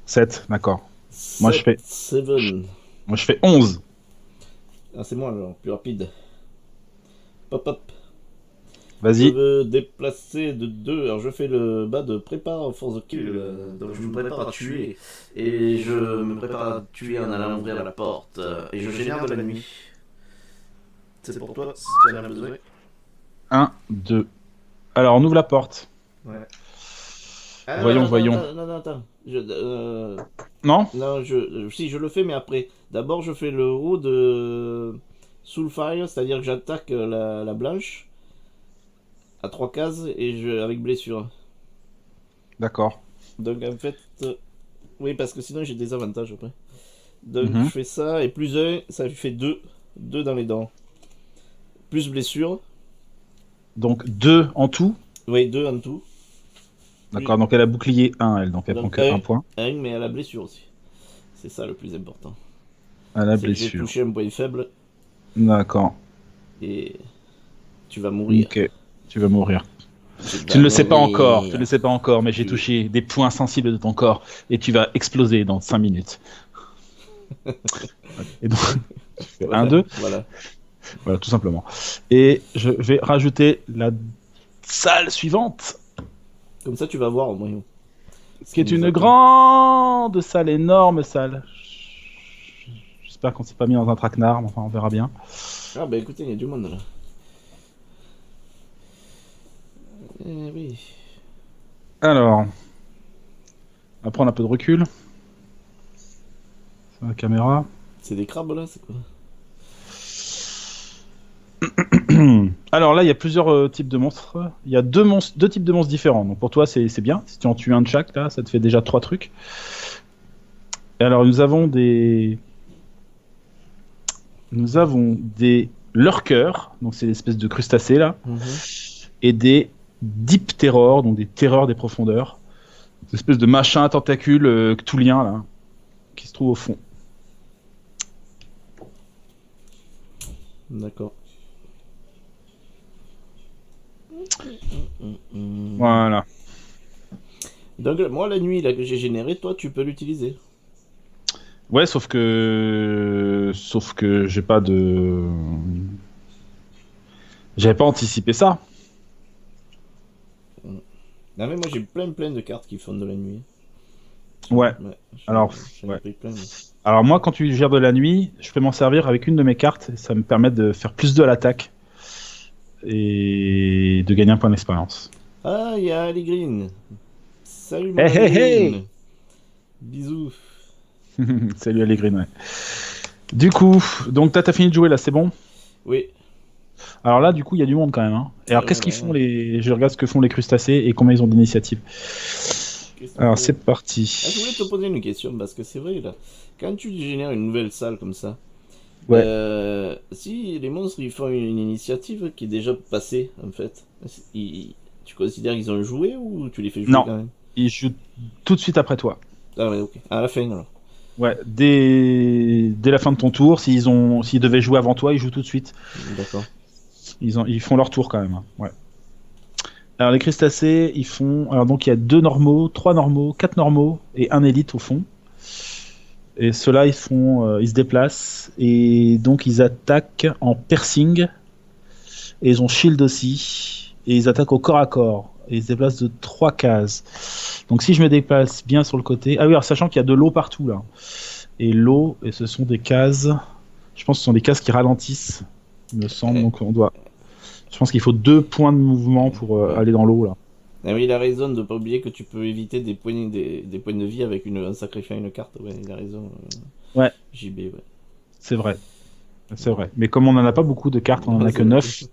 7, d'accord. Moi, je fais 11. Ah, c'est moi alors, plus rapide. Pop, hop. Je Vas-y. veux déplacer de 2. Alors, je fais le bas de prépare for the kill. Donc, je me prépare à tuer. Et je me prépare à tuer en allant ouvrir la porte. Et je génère de la nuit. C'est pour toi si tu en as besoin. 1, 2. Alors, on ouvre la porte. Ouais. Voyons. Attends. Non? Non, si je le fais, mais après. D'abord, je fais le haut de. Soul Fire, c'est-à-dire que j'attaque la blanche à 3 cases et avec blessure. D'accord. Donc en fait, oui, parce que sinon j'ai des avantages après. Donc je Mhm. fais ça et plus un, ça lui fait 2. 2 dans les dents. Plus blessure. Donc 2 en tout. Oui, 2 en tout. Plus... D'accord, donc elle a bouclier 1, elle, donc elle prend Donc que 1 point. 1, mais à la blessure aussi. C'est ça le plus important. À la C'est que j'ai blessure. touché un point faible D'accord. et tu vas mourir. Ok. Tu vas mourir. Tu Tu vas ne le sais pas encore, tu ne mourir. le sais pas encore, mais j'ai Tu... touché des points sensibles de ton corps et tu vas exploser dans 5 minutes. Et donc, tu fais 1, Voilà, 2, voilà. voilà, tout simplement. Et je vais rajouter la salle suivante, Comme ça, tu vas voir au moins ce qui qui est nous une attend. grande salle, énorme salle. J'espère qu'on s'est pas mis dans un traquenard, mais enfin, on verra bien. Ah bah écoutez, il y a du monde là. Eh oui. Alors, on va prendre un peu de recul sur la caméra. C'est des crabes là, c'est quoi? Alors là, il y a plusieurs types de monstres. Il y a deux types de monstres différents. Donc pour toi, c'est bien. Si tu en tues un de chaque, là, ça te fait déjà 3 trucs. Et alors, nous avons des lurkers, donc c'est l'espèce de crustacés là, et des deep terrors, donc des terreurs des profondeurs. Des espèces de machins à tentacules cthulhiens là, qui se trouvent au fond. D'accord. Voilà. Donc moi la nuit là que j'ai générée, toi tu peux l'utiliser. Ouais, sauf que j'ai pas de, j'avais pas anticipé ça. Ah mais moi j'ai plein de cartes qui font de la nuit. Ouais. Ouais, Alors, j'en ai ouais. pris plein. Moi. Alors moi, quand tu gères de la nuit, je peux m'en servir avec une de mes cartes. Ça me permet de faire plus de l'attaque et de gagner un point d'expérience. Ah, il y a Ali Green. Salut mon Hey Ali hey hey. Green. Bisous. Salut Allegri, ouais. Du coup, donc t'as fini de jouer là, c'est bon? Oui. Alors là, du coup, il y a du monde quand même. Hein. Et alors, Ouais, qu'est-ce bah, qu'ils font les... Je regarde ce que font les crustacés et combien ils ont d'initiative. Alors, c'est Ah, je voulais parti. te poser une question parce que c'est vrai là. Quand tu génères une nouvelle salle comme ça, Ouais. si les monstres ils font une initiative qui est déjà passée en fait, tu considères qu'ils ont joué ou tu les fais jouer Non, quand même? ils jouent tout de suite après toi. Ah ouais, ok. À la fin alors. Ouais, dès la fin de ton tour, s'ils devaient jouer avant toi, ils jouent tout de suite. D'accord. Ils font leur tour quand même. Hein. Ouais. Alors les crustacés, ils font. Alors donc il y a 2 normaux, 3 normaux, 4 normaux et un élite au fond. Et ceux-là, ils se déplacent et donc ils attaquent en piercing et ils ont shield aussi et ils attaquent au corps à corps et ils se déplacent de 3 cases. Donc si je me déplace bien sur le côté, ah oui, alors sachant qu'il y a de l'eau partout là et l'eau et ce sont des cases, je pense que ce sont des cases qui ralentissent, il me semble. Donc je pense qu'il faut 2 points de mouvement pour Ouais. aller dans l'eau là. Ah oui, il a raison de pas oublier que tu peux éviter des points de vie avec en sacrifiant une carte. Ouais, il a raison. Ouais, JB, ouais. c'est vrai. C'est vrai. Mais comme on n'en a pas beaucoup de cartes, on en a que 9.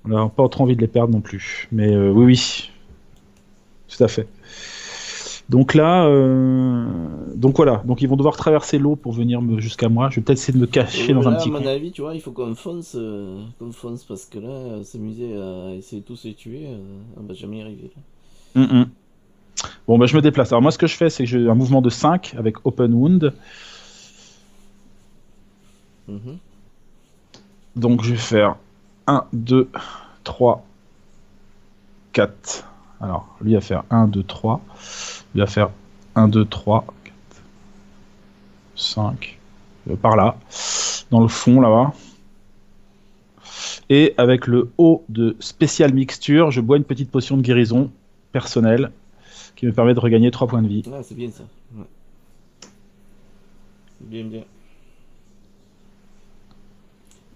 On n'a pas trop envie de les perdre non plus. Mais oui, oui. Tout à fait. Donc là, donc voilà. Donc ils vont devoir traverser l'eau pour venir jusqu'à moi. Je vais peut-être essayer de me cacher dans un Là, à petit mon coin. avis, tu vois, il faut qu'on fonce parce que là, s'amuser à essayer de tous les tuer, on va jamais y arriver. Là. Bon, bah, je me déplace. Alors moi, ce que je fais, c'est que j'ai un mouvement de 5 avec Open Wound. Donc je vais faire 1, 2, 3, 4. Alors, lui va faire 1, 2, 3. Lui va faire 1, 2, 3, 4, 5. Par là. Dans le fond, là-bas. Et avec le haut de spécial mixture, je bois une petite potion de guérison personnelle qui me permet de regagner 3 points de vie. Ah, c'est bien ça. Ouais. Bien, bien.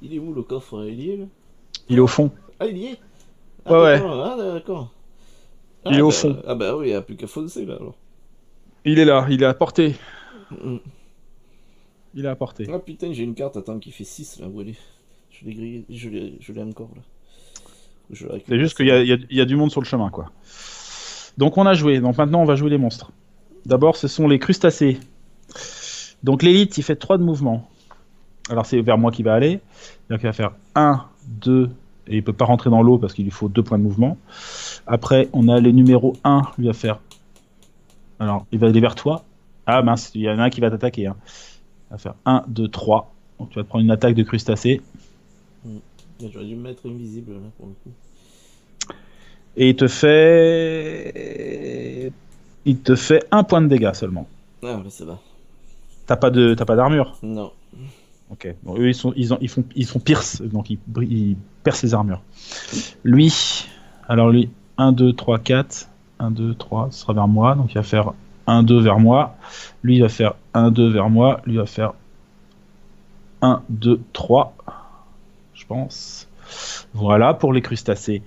Il est où le coffre? Il y est là? Il est au fond. Ah, il y est? Ah, Ouais, ouais. d'accord. Ah, d'accord. Il est au fond. Ah, bah oui, il n'y a plus qu'à foncer là alors. Il est là, il est à portée. Mm. Il est à portée. Ah putain, j'ai une carte, attends, qui fait 6 là, où elle est? Je l'ai grillée, je l'ai encore là. Je la C'est récupère, juste qu'il y a, il y a du monde sur le chemin, quoi. Donc on a joué. Donc maintenant, on va jouer les monstres. D'abord, ce sont les crustacés. Donc l'élite, il fait 3 de mouvement. Alors c'est vers moi qu'il va aller. Donc il va faire 1, 2, et il peut pas rentrer dans l'eau parce qu'il lui faut 2 points de mouvement. Après, on a les numéros 1, lui va faire... Alors, il va aller vers toi. Ah mince, il y en a un qui va t'attaquer. Hein. Il va faire 1, 2, 3. Donc tu vas te prendre une attaque de crustacé. J'aurais dû me mettre invisible là pour le coup. Et il te fait... Il te fait 1 point de dégâts seulement. Ah, mais ça va. T'as pas d'armure? Non. Ok. Bon, eux, ils sont pierce, donc ils percent les armures. Lui, alors lui, 1, 2, 3, 4. 1, 2, 3, ce sera vers moi. Donc il va faire 1, 2 vers moi. Lui, il va faire 1, 2 vers moi. Lui, il va faire 1, 2, 3. Je pense. Voilà pour les crustacés.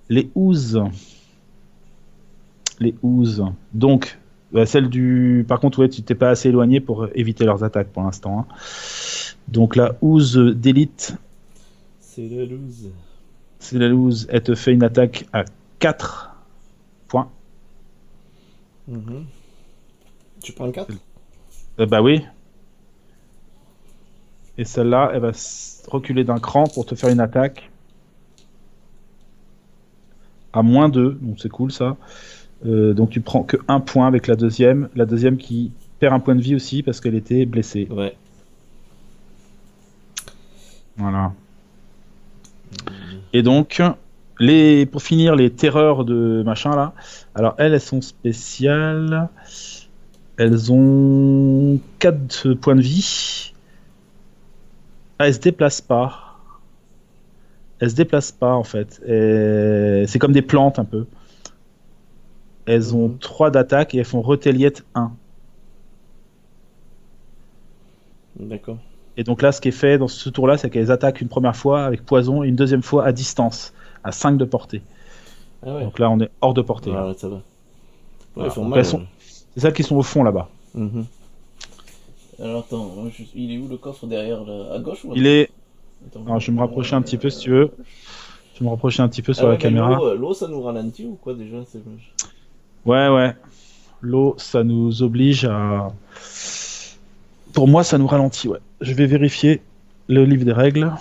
Les ouzes. Les ouzes. Donc, celle du. Par contre, ouais, tu t'es pas assez éloigné pour éviter leurs attaques pour l'instant. Hein. Donc, la ouze d'élite. C'est la loose. C'est la loose. Elle te fait une attaque à 4 points. Tu prends le 4? Bah oui. Et celle-là, elle va reculer d'un cran pour te faire une attaque à -2. Donc, c'est cool ça. Donc tu prends que 1 point avec la deuxième qui perd un point de vie aussi parce qu'elle était blessée. Ouais. Voilà. Et donc, pour finir, les terreurs de machin là, alors elles sont spéciales. Elles ont 4 points de vie. Ah, elles se déplacent pas. Elles se déplacent pas en fait. C'est comme des plantes un peu. Elles ont 3 d'attaque et elles font Reteliette 1. D'accord. Et donc là, ce qui est fait dans ce tour-là, c'est qu'elles attaquent une première fois avec poison et une deuxième fois à distance, à 5 de portée. Ah ouais. Donc là, on est hors de portée. Ah ouais, ça va. Ouais, Voilà. ils font Donc, mal. c'est celles qui sont au fond là-bas. Alors attends, il est où le coffre derrière là? À gauche ou à Il est. Attends, Alors, je vais me rapprocher un petit peu si tu veux. Je vais me rapprocher un petit peu sur la caméra. L'eau, ça nous ralentit ou quoi déjà? Ouais. L'eau, ça nous oblige à. Pour moi, ça nous ralentit, ouais. Je vais vérifier le livre des règles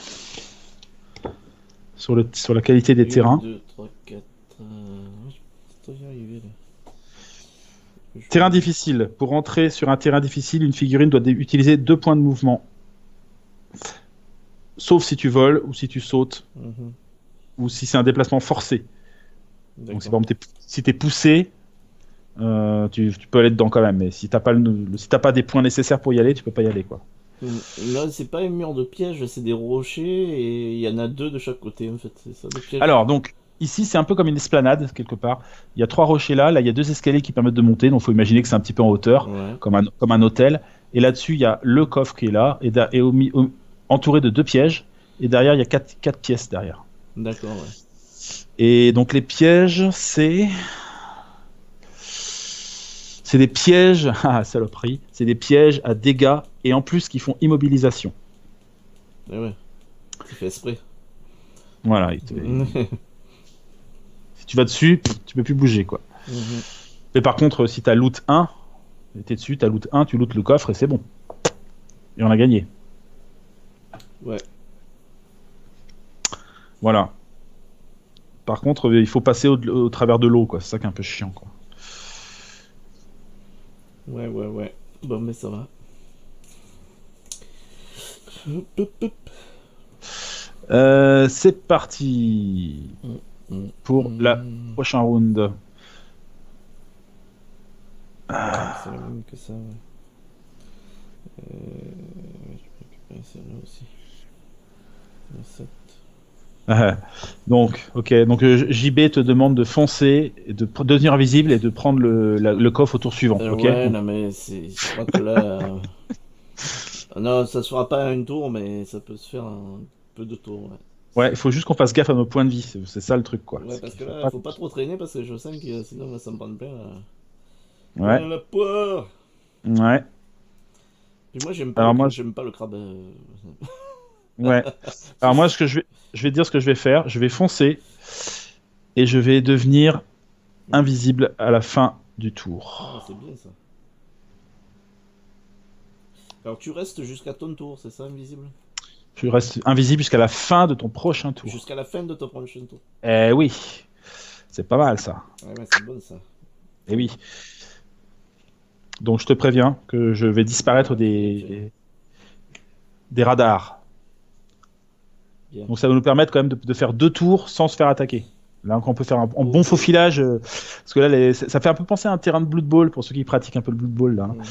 sur la qualité des terrains. 2, 3, 4. Je peux y arriver là. Terrain difficile. Pour entrer sur un terrain difficile, une figurine doit utiliser 2 points de mouvement. Sauf si tu voles ou si tu sautes. Ou si c'est un déplacement forcé. Donc si par exemple si t'es poussé, tu peux aller dedans quand même. Mais si t'as pas des points nécessaires pour y aller, tu peux pas y aller quoi. Là, c'est pas un mur de piège, c'est des rochers et il y en a 2 de chaque côté en fait. C'est ça le piège. Alors donc ici c'est un peu comme une esplanade quelque part. Il y a 3 rochers là, il y a 2 escaliers qui permettent de monter. Donc il faut imaginer que c'est un petit peu en hauteur, comme un hôtel. Et là-dessus il y a le coffre qui est là et entouré de 2 pièges. Et derrière il y a 4 pièces derrière. D'accord. Ouais. Et donc les pièges, c'est des pièges, saloperie, c'est des pièges à dégâts et en plus qui font immobilisation. Et ouais, tu fais esprit. Voilà. Si tu vas dessus, tu peux plus bouger quoi. Mais par contre, si t'as loot 1, t'es dessus, t'as loot 1, tu lootes le coffre et c'est bon. Et on a gagné. Ouais. Voilà. Par contre, il faut passer au travers de l'eau, quoi. C'est ça qui est un peu chiant, quoi. Ouais. Bon, mais ça va. C'est parti pour la prochaine round. C'est la même que ça, ouais. Je peux récupérer celle-là aussi. Le 7. Donc, ok. Donc, JB te demande de foncer, de devenir invisible et de prendre le coffre au tour suivant. Ok. Ouais, non, mais je crois que là. Non, ça se fera pas un tour, mais ça peut se faire un peu de tour. Ouais, il faut juste qu'on fasse gaffe à nos points de vie. C'est ça le truc, quoi. Ouais, parce que là, faut pas trop traîner parce que je sens que sinon, on va s'en prendre plein. Ouais. La poire. Ouais. Et moi, Alors moi, j'aime pas le crabe. ouais. Alors moi, je vais te dire ce que je vais faire. Je vais foncer et je vais devenir invisible à la fin du Ah, tour. c'est bien ça. Alors, tu restes jusqu'à ton tour, c'est ça, invisible? Tu restes invisible jusqu'à la fin de ton prochain tour. Jusqu'à la fin de ton prochain tour. Eh oui, c'est pas mal ça. Ouais, c'est bon ça. Eh oui. Donc je te préviens que je vais disparaître Ok. des radars. Bien. Donc ça va nous permettre quand même de faire 2 tours sans se faire attaquer. Là, on peut faire un bon Ok. faufilage, parce que là, ça fait un peu penser à un terrain de Blood Bowl pour ceux qui pratiquent un peu le Blood Bowl. Là, hein. Mhm.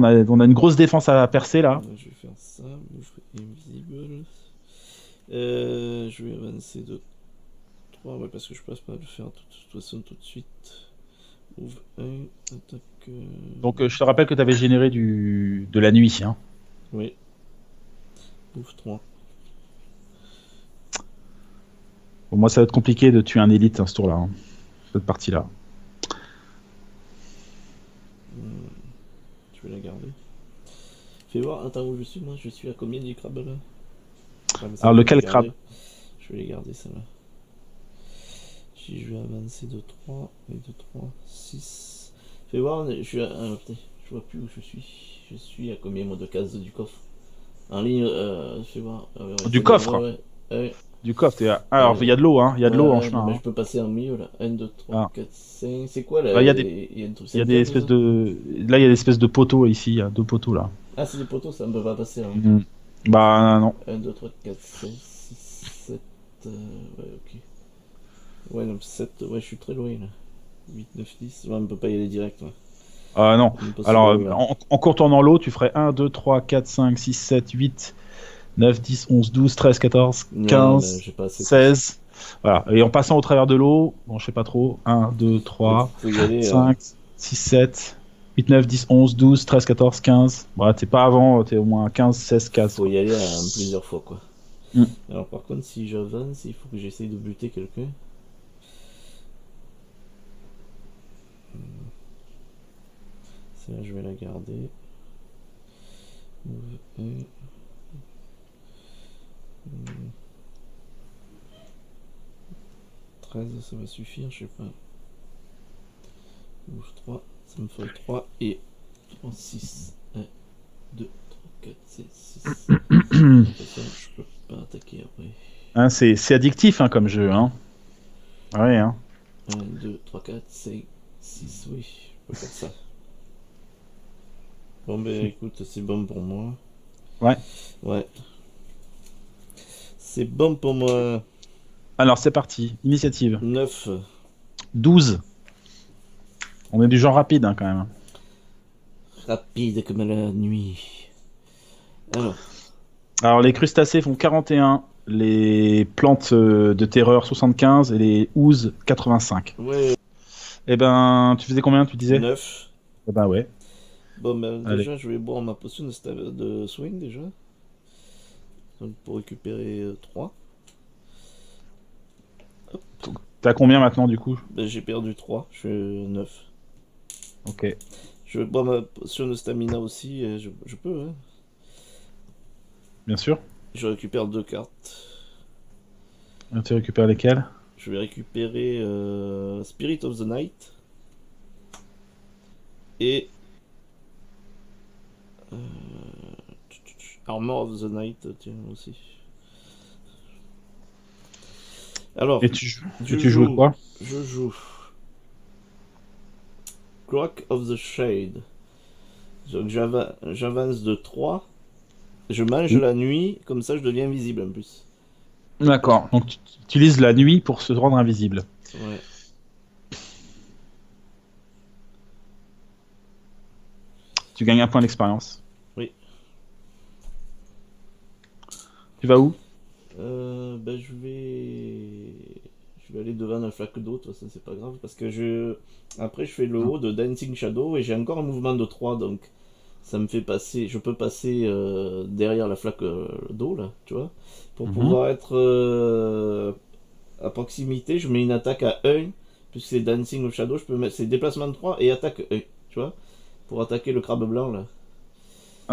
Là, on a une grosse défense à percer là. Je vais faire ça. Je ferai invisible. Je vais avancer de 3. Ouais, parce que je passe pas à le faire de toute façon tout de suite. Move 1. Attaque. Donc je te rappelle que tu avais généré de la nuit. Hein. Oui. Move 3. Bon, moi, ça va être compliqué de tuer un élite ce tour-là, hein, cette partie-là. Je vais la garder. Fais voir, attends où je suis moi. Je suis à combien du crabe là? Ouais, mais ça, Alors je vais les lequel garder. crabe? Je vais les garder celle-là. Si je vais avancer de 3 et de 3, 6. Fais voir, je suis à. Ah, putain, je vois plus où je suis. Je suis à combien moi de cases du coffre? En ligne, fais voir. Ouais, Du c'est bon, coffre. ouais, ouais. Du coffre. Alors, il y a de l'eau, hein. Il y a de l'eau en Ouais, non, chemin. mais Hein. je peux passer en milieu là. 1, 2, 3, Ah. 4, 5. C'est quoi là? Là, Il y a un truc il y a des cinquième, espèces ça? de. Là, il y a des espèces de poteaux ici. Il y a 2 poteaux là. Ah, c'est des poteaux, ça ne peut pas passer. Hein. Mhm. Bah non. 1, 2, 3, 4, 5, 6, 7. Ouais, ok. Ouais, donc 7. Ouais, je suis très loin là. 8, 9, 10. Ouais, on peut pas y aller direct. Ouais. Non. Impossible, Alors, ouais. en contournant l'eau, tu ferais 1, 2, 3, 4, 5, 6, 7, 8, 9, 10, 11, 12, 13, 14, Non, mais 15, j'ai pas assez. 16. Voilà. Et en passant au travers de l'eau, bon, je sais pas trop. 1, 2, Donc, 3, faut y aller. 5, 6, 7, 8, 9, 10, 11, 12, 13, 14, 15. Voilà, t'es pas avant, t'es au moins 15, 16 cases. Faut y aller plusieurs fois, quoi. Mm. Alors, par contre, si j'avance, il faut que j'essaye de buter quelqu'un. Celle-là, je vais la garder. Move 1. 13, ça va suffire, je sais pas. Move 3, ça me fait 3 et 3, 6. 1, 2, 3, 4, 7, 6. De toute façon, je peux pas attaquer après. Hein, c'est addictif hein, comme jeu. Hein. Ouais, hein. 1, 2, 3, 4, 5, 6, oui, je peux faire ça. Bon, ben écoute, c'est bon pour moi. Ouais. Ouais. C'est bon pour moi. Alors, c'est parti. Initiative. 9. 12. On est du genre rapide hein, quand même. Rapide comme la nuit. Alors, les crustacés font 41, les plantes de terreur 75 et les ouzes 85. Ouais. Eh ben, tu faisais combien, tu disais? 9. Eh ben ouais. Bon, ben Allez. déjà, je vais boire ma potion de swing déjà. Donc, pour récupérer 3. T'as combien maintenant du coup? Ben, j'ai perdu 3. Je suis 9. Ok. Je vais boire ma potion de stamina aussi. Je peux, hein. Bien sûr. Je récupère 2 cartes. Tu récupères lesquelles? Je vais récupérer Spirit of the Night. Et Armor of the Night, tiens aussi. Alors, Et tu je joues quoi? Je joue Cloak of the Shade. Donc j'avance de 3. Je mange la nuit, comme ça je deviens invisible en plus. D'accord. Donc tu utilises la nuit pour se rendre invisible. Ouais. Tu gagnes un point d'expérience. Oui. Tu vas où? Ben je vais aller devant la flaque d'eau, de toute façon c'est pas grave, parce que après je fais le haut de Dancing Shadow et j'ai encore un mouvement de 3, donc ça me fait passer, je peux passer derrière la flaque d'eau là, tu vois, pour pouvoir être à proximité. Je mets une attaque à 1, puisque c'est Dancing Shadow, je peux mettre c'est déplacement de 3 et attaque 1, tu vois, pour attaquer le crabe blanc là.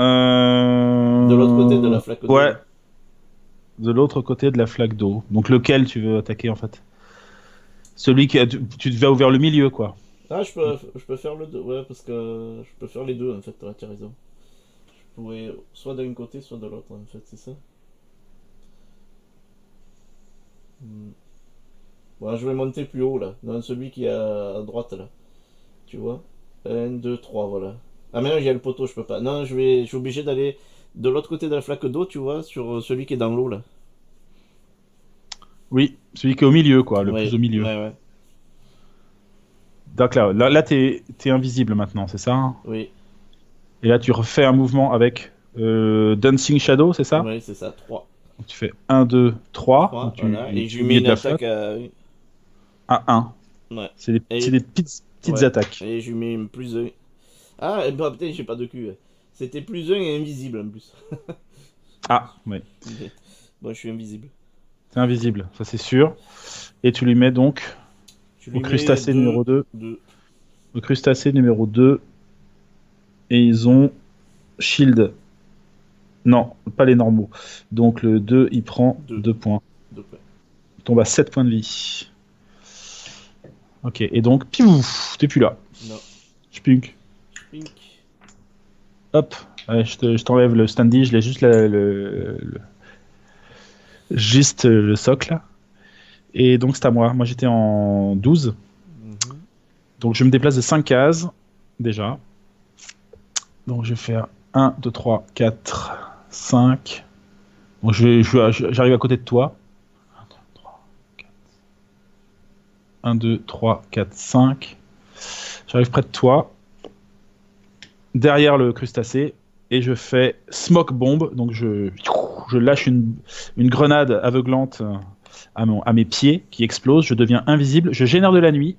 De l'autre côté de la flaque d'eau. Ouais, de l'autre côté de la flaque d'eau. Donc lequel tu veux attaquer en fait? Celui qui tu vas vers le milieu quoi. Ah, je peux faire le deux. Ouais, parce que je peux faire les deux en fait. Tu as raison. Je pourrais soit d'un côté, soit de l'autre en fait, c'est ça. Hmm. Bon, je vais monter plus haut là, dans celui qui est à droite là. Tu vois? Un, 2, 3, voilà. Ah, mais non, il y a le poteau, je peux pas. Non, je suis obligé d'aller de l'autre côté de la flaque d'eau, tu vois, sur celui qui est dans l'eau là. Oui, celui qui est au milieu quoi, le plus Ouais, au milieu. ouais, ouais. Donc là t'es invisible maintenant, c'est ça, hein? Oui, Et là tu refais un mouvement avec Dancing Shadow, c'est ça? ouais, c'est ça, 3. Donc tu fais 1, 2, 3. 3, Donc voilà. Et je tu lui es au mets milieu une de la attaque flotte. à. À 1. Ouais. C'est Et, des petites ouais. attaques. Et je lui mets une plus 1. Ah, et bah, putain, j'ai pas de cul. C'était plus 1 et invisible en plus. Ah, oui. Bon, je suis invisible. C'est invisible, ça c'est sûr. Et tu lui mets donc Je au lui mets crustacé 2, numéro 2. 2. Au crustacé numéro 2. Et ils ont shield. Non, pas les normaux. Donc le 2, il prend 2. 2 points. 2 points. Il tombe à 7 points de vie. Ok, et donc, piouf, t'es plus là. Non. Spunk. Pink. Hop, allez, je t'enlève le standy, je l'ai juste juste le socle. Et donc c'est à moi. Moi j'étais en 12. Mhm. Donc je me déplace de 5 cases déjà. Donc je vais faire 1, 2, 3, 4, 5. Donc j'arrive à côté de toi. 1, 2, 3, 4, 5. J'arrive près de toi. Derrière le crustacé. Et je fais smoke bomb. Donc je lâche une grenade aveuglante à mes pieds qui explose. Je deviens invisible. Je génère de la nuit.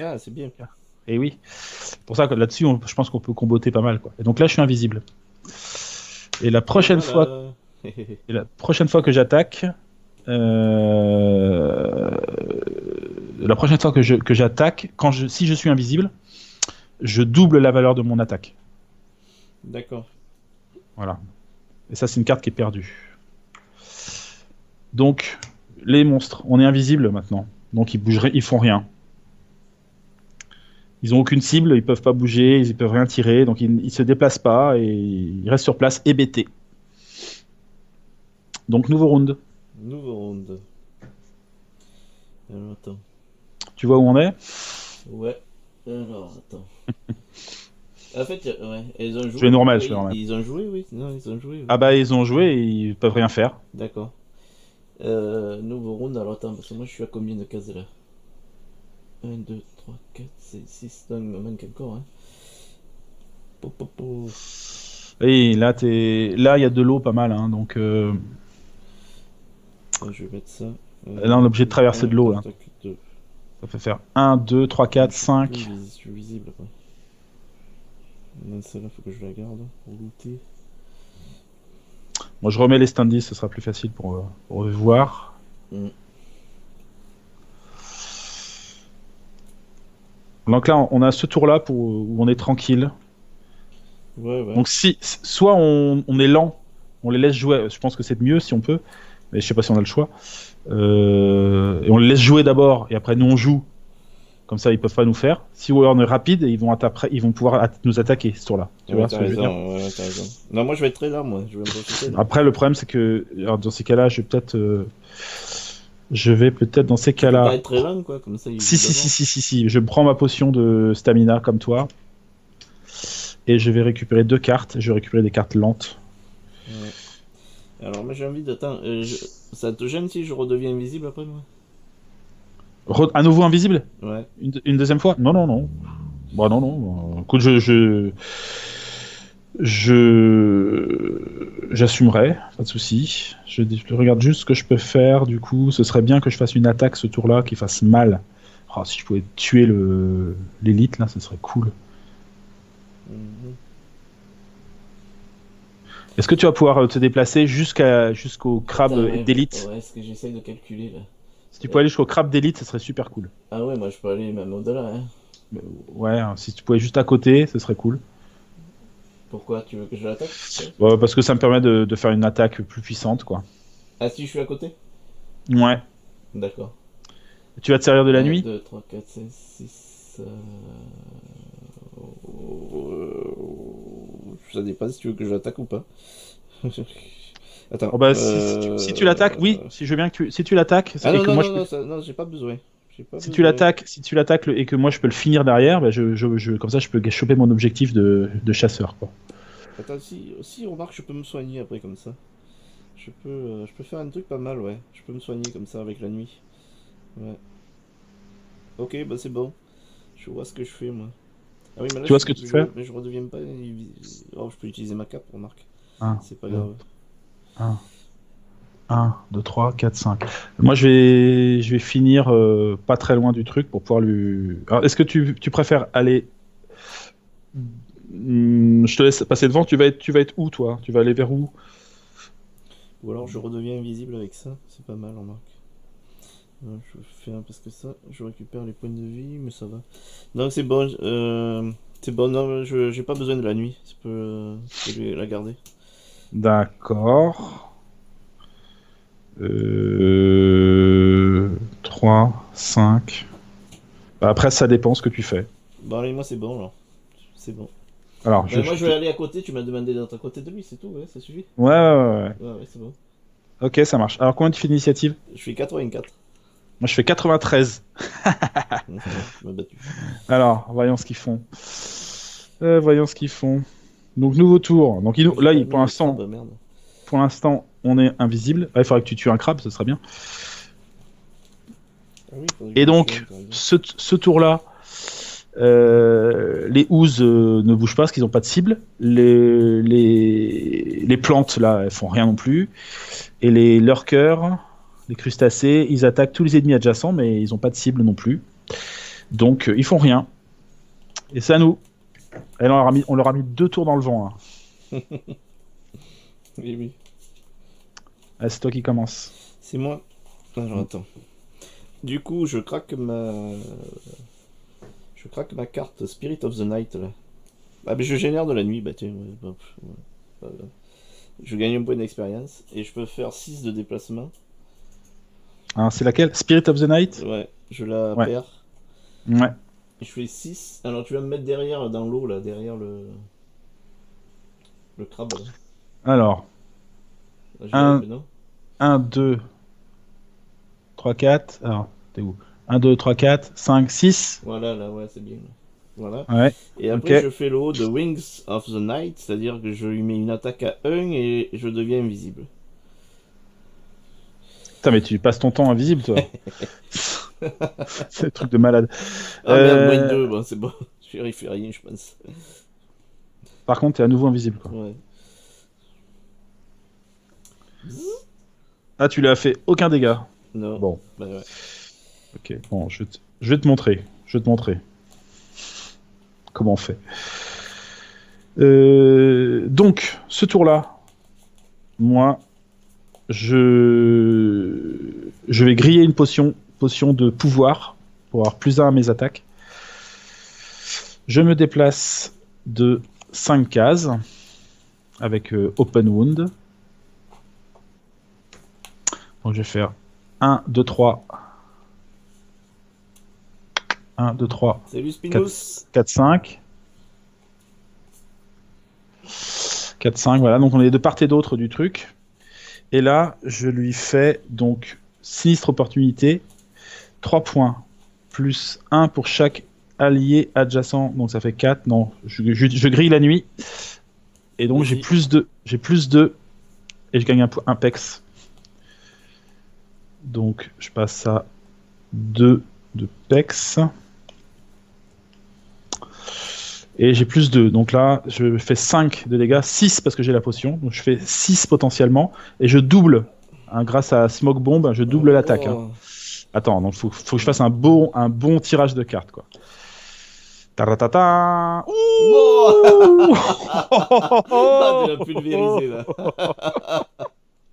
Ah, c'est bien. Et oui. C'est pour ça que là-dessus, je pense qu'on peut comboter pas mal, quoi. Et donc là, je suis invisible. Et la prochaine Voilà. fois que j'attaque, la prochaine fois que j'attaque, si je suis invisible, je double la valeur de mon attaque. D'accord. Voilà. Et ça, c'est une carte qui est perdue. Donc, les monstres, on est invisible maintenant. Donc, ils font rien. Ils ont aucune cible, ils peuvent pas bouger, ils peuvent rien tirer, donc ils se déplacent pas et ils restent sur place hébétés. Donc, nouveau round. Nouveau round. Alors, attends. Tu vois où on est? Ouais. Alors, attends. En fait, ouais, ils ont joué. Je vais normal, Oui, je vais normal. ils ont joué, oui. Non, ils ont joué. Oui. Ah bah, ils ont joué et ils peuvent rien faire. D'accord. Nouveau round, alors attends, parce que moi je suis à combien de cases là? 1, 2, 3, 4, 5, 6. Non, il me manque encore, hein. Et là, il y a de l'eau pas mal, hein, donc Je vais mettre ça. là, on est obligé de traverser de l'eau. Là. Tac, 2. Ça fait faire 1, 2, 3, 4, Je 5. suis visible après. Non, celle-là, faut que je la garde pour looter. Moi, je remets les standees, ce sera plus facile pour voir. Mm. Donc là, on a ce tour-là où on est tranquille. Ouais, ouais. Donc soit on est lent, on les laisse jouer. Je pense que c'est mieux si on peut, mais je sais pas si on a le choix. Et on les laisse jouer d'abord, et après nous on joue. Comme ça, ils peuvent pas nous faire. Si on est rapide, ils vont pouvoir nous attaquer ce tour-là. Tu vois ce que je veux dire? Ouais, t'as raison. Non, moi je vais être très là, moi. Je vais me profiter. Là. Après, le problème, c'est que alors, dans ces cas-là, je vais peut-être dans ces Tu peux cas-là. pas être très lent, quoi, comme ça. Si. Je prends ma potion de stamina comme toi. Et je vais récupérer 2 cartes. Je vais récupérer des cartes lentes. Ouais. Alors, moi j'ai envie de. Attends, ça te gêne si je redeviens invisible après, moi? À nouveau invisible? Ouais. Une deuxième fois? Non. Bah non. Écoute, j'assumerai, pas de souci. Je regarde juste ce que je peux faire. Du coup, ce serait bien que je fasse une attaque ce tour-là qui fasse mal. Oh, si je pouvais tuer l'élite là, ce serait cool. Mhm. Est-ce que tu vas pouvoir te déplacer jusqu'au crabe Attends, d'élite? Ouais, ce que j'essaye de calculer là. Si tu pouvais aller jusqu'au crabe d'élite, ce serait super cool. Ah ouais, moi je peux aller même au-delà, hein. Ouais, hein, si tu pouvais juste à côté, ce serait cool. Pourquoi? Tu veux que je l'attaque? Parce que ça me permet de faire une attaque plus puissante, quoi. Ah, si je suis à côté? Ouais. D'accord. Tu vas te servir de la 1, nuit? 2, 3, 4, 5, 6. Ça dépend si tu veux que je l'attaque ou pas. Attends. Oh bah, si tu l'attaques, oui, si je veux bien que si tu l'attaques, Ah et non, que non, moi non, je non, peux- non, j'ai pas besoin. J'ai pas si tu besoin. l'attaques, et que moi je peux le finir derrière, bah, comme ça je peux choper mon objectif de chasseur, quoi. Attends, si remarque, je peux me soigner après comme ça. Je peux faire un truc pas mal, ouais. Je peux me soigner comme ça avec la nuit. Ouais. Ok, bah c'est bon. Je vois ce que je fais, moi. Ah oui, mais là, Tu vois ce que tu fais? mais je redeviens pas. Oh, je peux utiliser ma cape, remarque. 1, C'est pas 2, grave. 1, 2, 3, 4, 5. Moi je vais finir pas très loin du truc pour pouvoir lui. Alors, est-ce que tu préfères aller. Je te laisse passer devant, tu vas être où, toi? Tu vas aller vers où? Ou alors je redeviens invisible avec ça. C'est pas mal, remarque. Je fais un parce que ça, je récupère les points de vie, mais ça va. Non, c'est bon. C'est bon, non, j'ai pas besoin de la nuit. Je peux la garder. D'accord. 3, 5. Bah, après, ça dépend ce que tu fais. Bon, allez, moi c'est bon, là. C'est bon. Alors, Bah, moi je vais aller à côté, tu m'as demandé d'être à côté de lui, c'est tout, ouais, ça suffit. Ouais. Ouais, c'est bon. Ok, ça marche. Alors, combien tu fais d'initiative? Je fais 84. Moi, je fais 93. Tu m'as battu. Alors, voyons ce qu'ils font. Voyons ce qu'ils font. Donc, nouveau tour. Donc, là, pour l'instant, on est invisible. Ah, il faudrait que tu tues un crabe, ce serait bien. Ah oui, faudrait que Et je donc, soigne, par exemple. ce tour-là, les ouzes ne bougent pas parce qu'ils n'ont pas de cible. Les plantes, là, elles font rien non plus. Et les lurkers, les crustacés, ils attaquent tous les ennemis adjacents, mais ils n'ont pas de cible non plus. Donc, ils font rien. Et c'est à nous. Et là, on leur a mis 2 tours dans le vent. Hein. Oui, oui. Ah, c'est toi qui commence. C'est moi. Alors attends. Du coup, je craque ma carte Spirit of the Night là. Ah, mais je génère de la nuit, bah tiens. Ouais. Je gagne un point d'expérience et je peux faire 6 de déplacement. Hein, c'est laquelle? Spirit of the Night? Ouais, je la Ouais. perds. Ouais. Et je fais 6. Alors tu vas me mettre derrière dans l'eau là, derrière le crabe là. Alors, Là, j'y Un. arrive, non 1, 2, 3, 4. Alors, t'es où? 1, 2, 3, 4, 5, 6. Voilà, là, ouais, c'est bien. Voilà. Ouais. Et après, Ok. je fais le haut de Wings of the Night, c'est-à-dire que je lui mets une attaque à 1 et je deviens invisible. Putain, mais tu passes ton temps invisible, toi. C'est un truc de malade. Ah merde, moins Euh, 2, bon, c'est bon. Je fais rien, je pense. Par contre, t'es à nouveau invisible, quoi. Ouais. Ah, tu lui as fait aucun dégât. Non. Bon, Bah ouais. ok. Bon, je vais te montrer. Je vais te montrer comment on fait. Donc, ce tour-là, moi, je vais griller une potion de pouvoir pour avoir plus 1 à mes attaques. Je me déplace de 5 cases avec Open Wound. Donc je vais faire 1, 2, 3. 1, 2, 3, Salut Spinous. 4, 5. 4, 5, voilà. Donc on est de part et d'autre du truc. Et là, je lui fais donc sinistre opportunité, 3 points, plus 1 pour chaque allié adjacent. Donc ça fait 4. Non, je grille la nuit. Et donc j'ai Vas-y. plus 2. J'ai plus 2. Et je gagne un pex. Donc je passe à 2 de pex. Et j'ai plus 2. Donc là, je fais 5 de dégâts, 6 parce que j'ai la potion. Donc je fais 6 potentiellement. Et je double. Hein, grâce à Smoke Bomb, je double l'attaque. Hein. Attends, donc faut que je fasse un bon tirage de cartes, quoi. Taratata. Bon. Ah, tu l'as pulvérisé là. Ah,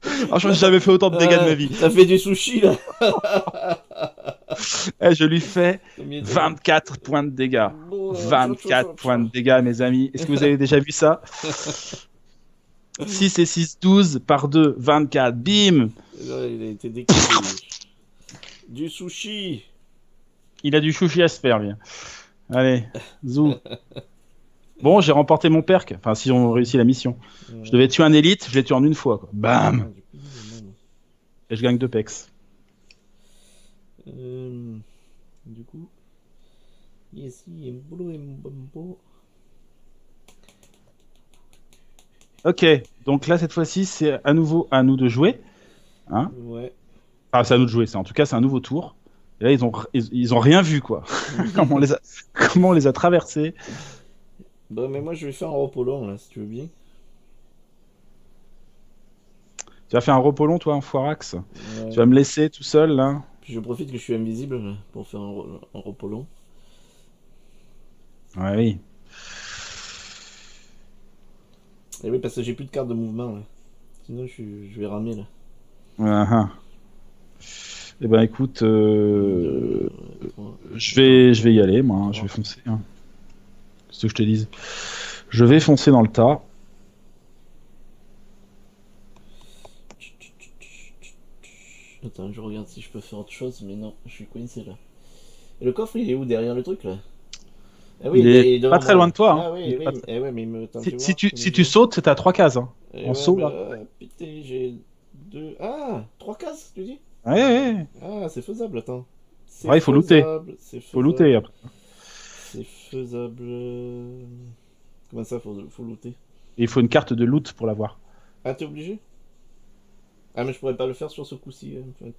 je crois que j'ai jamais fait autant de dégâts de ma vie. T'as fait du sushi là. Et je lui fais Combien de dégâts? 24 points de dégâts. Oh, 24 points de dégâts, mes amis. Est-ce que vous avez déjà vu ça? 6 et 6, 12 par 2, 24. Bim! Là, il a été décapité. Du sushi. Il a du chouchi à se faire, lui. Allez, zou. Bon, j'ai remporté mon perk. Enfin, si on réussit la mission. Je devais tuer un élite, je l'ai tué en une fois, quoi. Bam! Du coup, non. Et je gagne 2 pex. Du coup, ici, boulot et bombo. Ok, donc là, cette fois-ci, c'est à nouveau à nous de jouer. Hein? Ouais. Enfin, c'est à nous de jouer, c'est un nouveau tour. Et là, ils ont rien vu, quoi. Comment on les a traversés. Bon, mais moi, je vais faire un repos long, là, si tu veux bien. Tu vas faire un repos long, toi, en foirax. Ouais. Tu vas me laisser tout seul, là. Puis je profite que je suis invisible là, pour faire un repos long. Ouais, oui. Et oui, parce que j'ai plus de carte de mouvement, là. Sinon, je vais ramer, là. Uh-huh. Eh ben, écoute, Trois. je vais y aller, moi. Hein. Je vais foncer. Hein. Qu'est-ce que je te dise? Je vais foncer dans le tas. Attends, je regarde si je peux faire autre chose, mais non, je suis coincé là. Et le coffre, il est où derrière le truc là? Ah oui, Il est devant pas très moi, loin là. de toi. Hein. Ah oui, oui, eh ouais, mais il me tente Si, de si voir. tu, si tu sautes, c'est à 3 cases. Hein. Eh En ouais, saut, mais là. putain, j'ai deux. Ah, trois cases, tu dis? Ouais, ouais, ouais. Ah, c'est faisable, attends. C'est Ouais, il faut looter. faisable, c'est Faut looter faisable. après. C'est faisable. Comment ça, faut looter? Et il faut une carte de loot pour l'avoir. Ah, t'es obligé? Ah, mais je pourrais pas le faire sur ce coup-ci, en fait.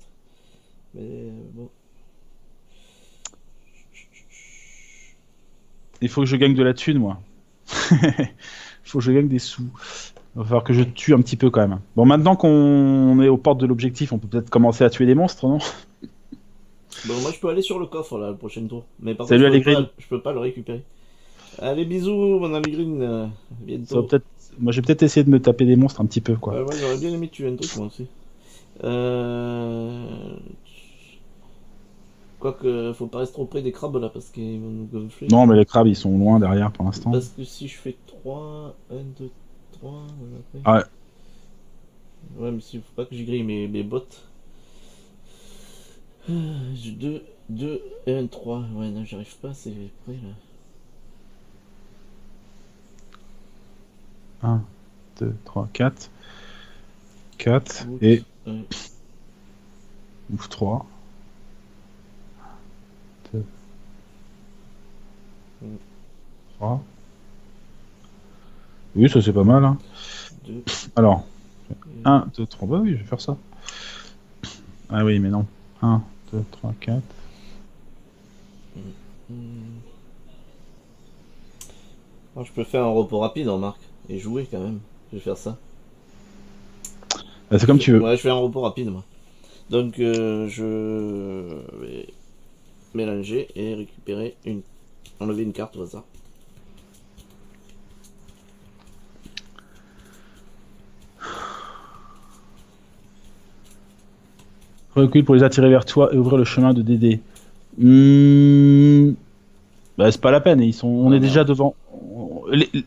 Mais bon. Il faut que je gagne de la thune, moi. Il faut que je gagne des sous. Il va falloir que je tue un petit peu quand même. Bon, maintenant qu'on est aux portes de l'objectif, on peut peut-être commencer à tuer des monstres, non? Bon, moi je peux aller sur le coffre là, le prochain tour. Mais par contre, Salut Allegrini. je peux pas le récupérer. Allez, bisous, mon ami Green. Ça va Bientôt. peut-être... Moi, j'ai peut-être essayé de me taper des monstres un petit peu, quoi. Ouais, moi j'aurais bien aimé tuer un truc, moi aussi. Euh... Quoique, faut pas rester trop près des crabes là parce qu'ils vont nous gonfler. Non, mais les crabes, ils sont loin derrière pour l'instant. Parce que si je fais 3, 1, 2, 3, après. Ah ouais. Ouais, mais il faut pas que j'y grille mes bottes. J'ai 2 et 1, 3. Ouais, non, j'arrive pas, c'est près là. 1, 2, 3, 4. 4 Oups, et... ouais. Ouf, 3. 2, 3. Oui, ça c'est pas mal. Hein. 2. Alors, 1, 2, 3. Bah oui, je vais faire ça. Ah oui, mais non. 1, 2, 3, 4. Alors, je peux faire un repos rapide, remarque. Et jouer quand même. Je vais faire ça. Bah, c'est comme tu veux. Ouais, je fais un repos rapide, moi. Donc, je vais mélanger et récupérer une. Enlever une carte au hasard. Recule pour les attirer vers toi et ouvrir le chemin de Dédé. Bah, c'est pas la peine. On Ah, est déjà merde. devant.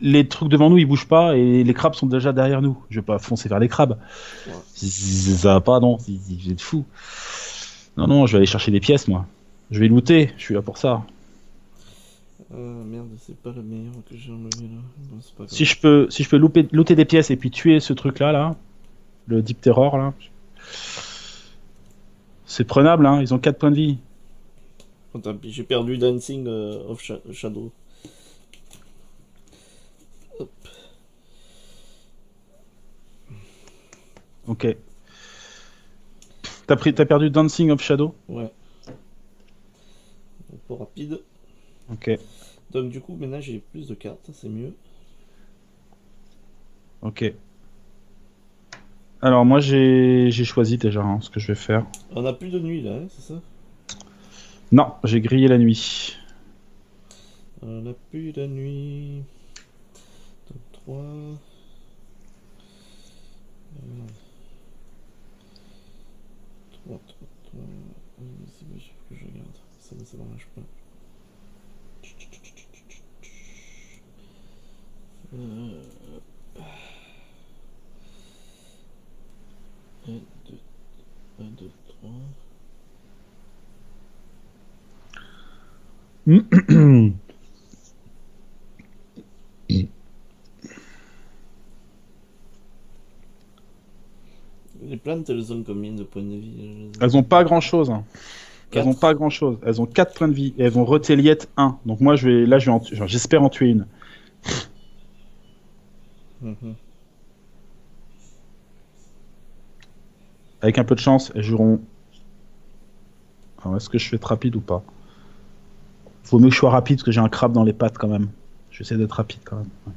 Les trucs devant nous, ils bougent pas et les crabes sont déjà derrière nous. Je vais pas foncer vers les crabes. Ouais. Ça va pas, non. Vous êtes fous. Non, non, je vais aller chercher des pièces, moi. Je vais looter. Je suis là pour ça. Ah, merde, c'est pas le meilleur que j'ai enlevé là. Bon, c'est pas grave. Si je peux looter des pièces et puis tuer ce truc-là, là, le Deep Terror, là, c'est prenable, hein. Ils ont 4 points de vie. Oh, tant pis, j'ai perdu Dancing of Shadow. Hop. Ok. T'as perdu Dancing of Shadow? Ouais. Repos rapide. Ok. Donc, du coup, maintenant j'ai plus de cartes, c'est mieux. Ok. Alors, moi, j'ai choisi déjà hein, ce que je vais faire. On a plus de nuit là, hein, c'est ça? Non, j'ai grillé la nuit. On a plus de nuit. Donc, 3. 3, 3, 3. que je regarde. Ça marche pas. Euh... 1, 2, 1, 2, 3. Les plantes, elles ont combien de points de vie? Elles ont pas grand chose. Hein. Elles Quatre. ont pas grand chose. Elles ont 4 points de vie et elles ont Retéliette 1. Donc moi, j'espère en tuer une. Mhm. Avec un peu de chance, elles joueront. Alors, est-ce que je fais rapide ou pas? Faut mieux que je sois rapide parce que j'ai un crabe dans les pattes quand même. J'essaie d'être rapide quand même. Ouais.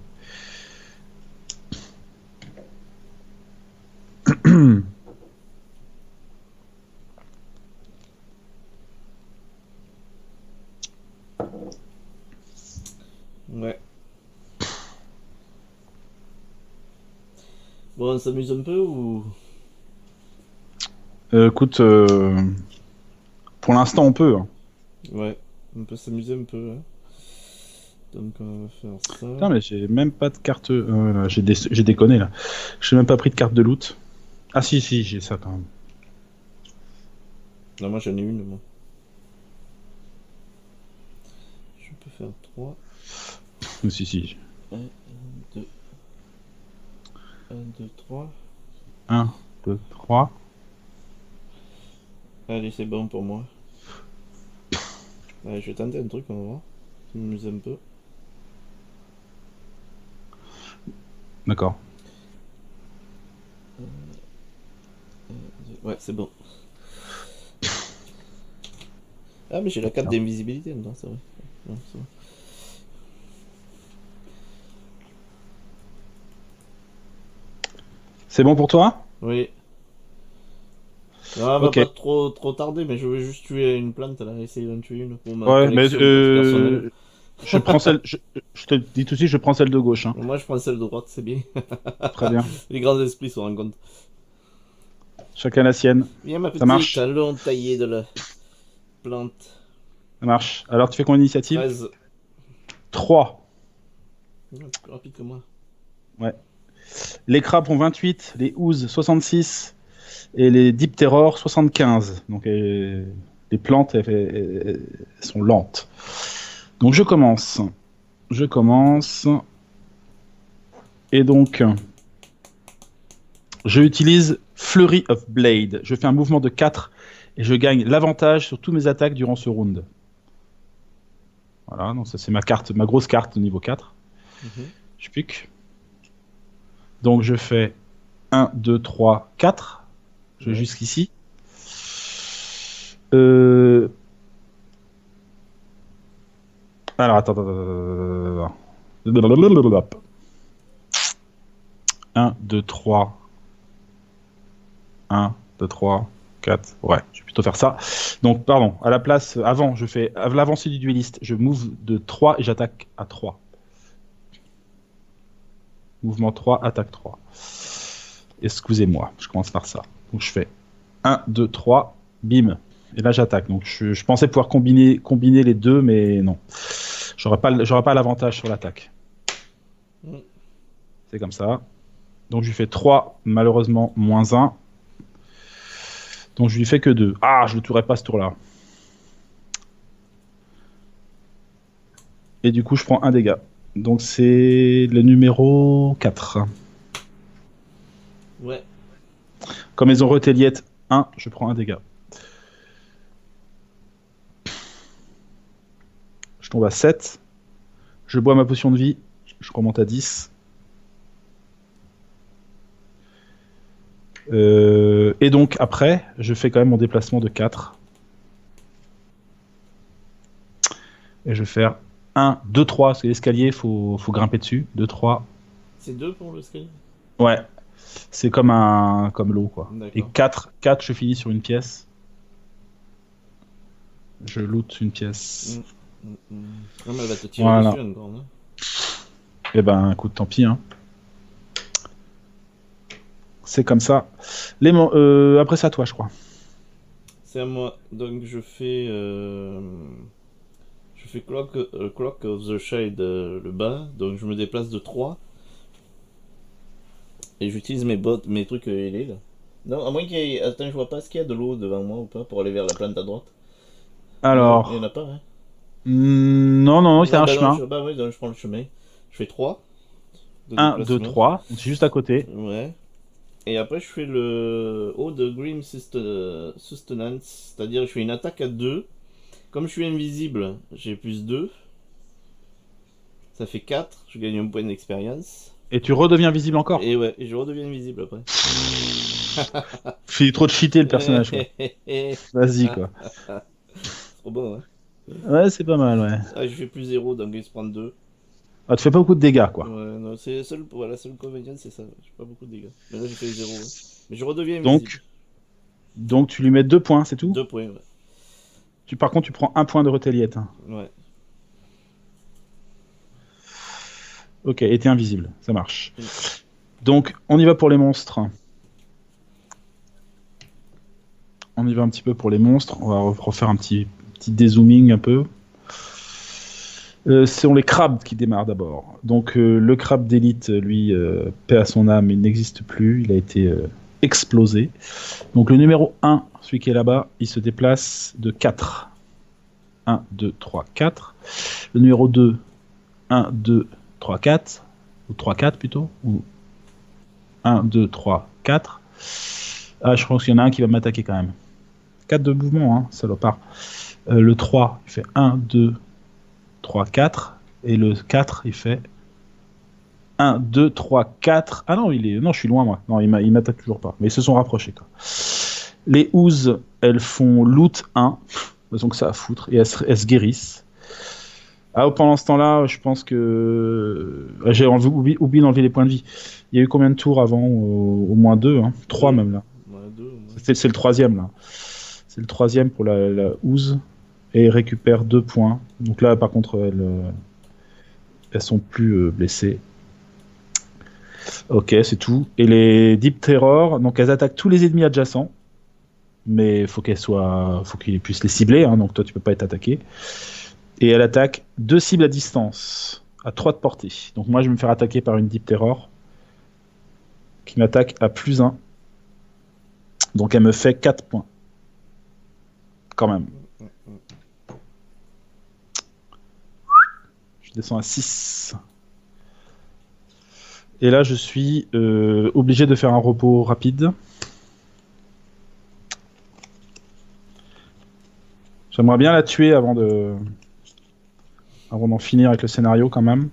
Ouais. Bon, on s'amuse un peu ou... Écoute, pour l'instant on peut. Hein. Ouais, on peut s'amuser un peu. Hein. Donc on va faire ça. Putain, mais j'ai même pas de carte. J'ai déconné là. J'ai même pas pris de carte de loot. Ah si, j'ai ça quand même. Non, moi j'en ai une, moi. Je peux faire 3. Si. 1, 2. 1, 2, 3. 1, 2, 3. Allez, c'est bon pour moi. Allez, je vais tenter un truc, on va voir. Je m'amuse un peu. D'accord. Ouais, c'est bon. Ah, mais j'ai la carte d'invisibilité maintenant, c'est vrai. Ouais, c'est vrai. C'est bon pour toi? Oui. Non, on va Ok. pas trop tarder, mais je vais juste tuer une plante, là, essayer d'en tuer une pour ma Ouais, mais collection personnelle. je prends celle. Je te dis tout de suite, je prends celle de gauche. Hein. Moi, je prends celle de droite, c'est bien. Très bien. Les grands esprits se rencontrent. Chacun la sienne. Viens, ma Ça marche. petite, allons tailler de la plante. Ça marche. Alors tu fais combien d'initiative? 13. 3. Plus rapide que moi. Ouais. Les crabes ont 28, les ouzes 66 et les deep terror 75. Donc les plantes elles sont lentes. Donc je commence. Et donc je utilise Flurry of Blade. Je fais un mouvement de 4 et je gagne l'avantage sur tous mes attaques durant ce round. Voilà, donc ça c'est ma grosse carte de niveau 4. Je pique. Donc je fais 1, 2, 3, 4. Je vais jusqu'ici. Alors attends. 1, 2, 3. 1, 2, 3, 4. Ouais, je vais plutôt faire ça. Donc, pardon, à la place, avant, je fais l'avancée du dueliste. Je move de 3 et j'attaque à 3. Mouvement 3, attaque 3. Excusez-moi, je commence par ça. Donc, je fais 1, 2, 3, bim. Et là, j'attaque. Donc, je pensais pouvoir combiner les deux, mais non. J'aurais pas l'avantage sur l'attaque. C'est comme ça. Donc, je lui fais 3, malheureusement, moins 1. Donc, je lui fais que 2. Ah, je le tuerai pas ce tour-là. Et du coup, je prends un dégât. Donc, c'est le numéro 4. Ouais. Comme ils ont Retéliette 1, je prends un dégât. Je tombe à 7. Je bois ma potion de vie. Je remonte à 10. Et donc, après, je fais quand même mon déplacement de 4. Et je vais faire 1, 2, 3. Parce que l'escalier, il faut grimper dessus. 2, 3. C'est 2 pour l'escalier? Ouais. C'est comme l'eau, quoi. Et 4, je finis sur une pièce. Je loot une pièce. Non, mais elle va te tirer dessus encore, non? Eh ben, écoute, tant pis, hein. C'est comme ça. Après, c'est à toi, je crois. C'est à moi. Donc je fais Clock of the Shade le bas. Donc je me déplace de 3 et j'utilise mes trucs ailés là. Non, à moins qu'il y ait... Attends, je vois pas ce qu'il y a de l'eau devant moi ou pas pour aller vers la plante à droite. Non, il y en a Alors, pas, hein. non, non, non, c'est Non, un bah non, chemin. bah ouais, donc je prends le chemin. Je fais 3 de 1, 2, déplacement. 3. C'est juste à côté. Ouais. Et après, je fais le haut de Grim Sustenance, c'est-à-dire je fais une attaque à 2. Comme je suis invisible, j'ai plus 2. Ça fait 4. Je gagne un point d'expérience. Et tu redeviens visible encore. Et ouais, et je redeviens invisible après. Fais trop de cheater le personnage, quoi. Vas-y, quoi. Trop bon, hein. Ouais, c'est pas mal, ouais. Ah, je fais plus 0, donc il se prend 2. Ah, tu fais pas beaucoup de dégâts, quoi. Ouais, non, c'est seul, voilà, seul inconvénient, c'est ça. J'ai pas beaucoup de dégâts. Mais là, j'ai fait 0. Ouais. Mais je redeviens invisible. Donc tu lui mets 2 points, c'est tout. 2 points, ouais. Par contre, tu prends 1 point de retaliate. Hein. Ouais. Ok, et t'es invisible, ça marche. Mm. Donc, on y va pour les monstres. On y va un petit peu pour les monstres. On va refaire un petit dézooming un peu. Ce sont les crabes qui démarrent d'abord. Donc, le crabe d'élite, lui, paix à son âme, il n'existe plus. Il a été explosé. Donc, le numéro 1, celui qui est là-bas, il se déplace de 4. 1, 2, 3, 4. Le numéro 2, 1, 2, 3, 4. Ou 3, 4 plutôt. Ou 1, 2, 3, 4. Ah, je pense qu'il y en a un qui va m'attaquer quand même. 4 de mouvement, hein, salopard. Le 3, il fait 1, 2, 3, 4. Et le 4, il fait 1, 2, 3, 4. Ah non, non, je suis loin, moi. Non, il m'attaque toujours pas. Mais ils se sont rapprochés, quoi. Les ouzes, elles font loot 1. Donc ça à foutre. Et elles se guérissent. Ah, pendant ce temps-là, je pense que... J'ai oublié d'enlever les points de vie. Il y a eu combien de tours avant au moins 2, hein 3 même, là. Ouais, 2, ouais. C'est le 3e, là. C'est le 3e pour la ouze. Et il récupère 2 points. Donc là, par contre, elles sont plus blessées. Ok, c'est tout. Et les Deep Terror, donc elles attaquent tous les ennemis adjacents. Mais faut qu'ils puissent les cibler, hein, donc toi tu peux pas être attaqué. Et elle attaque 2 cibles à distance, à 3 de portée. Donc moi je vais me faire attaquer par une Deep Terror, qui m'attaque à plus 1. Donc elle me fait 4 points. Quand même. Je descends à 6. Et là je suis obligé de faire un repos rapide. J'aimerais bien la tuer avant d'en finir avec le scénario quand même.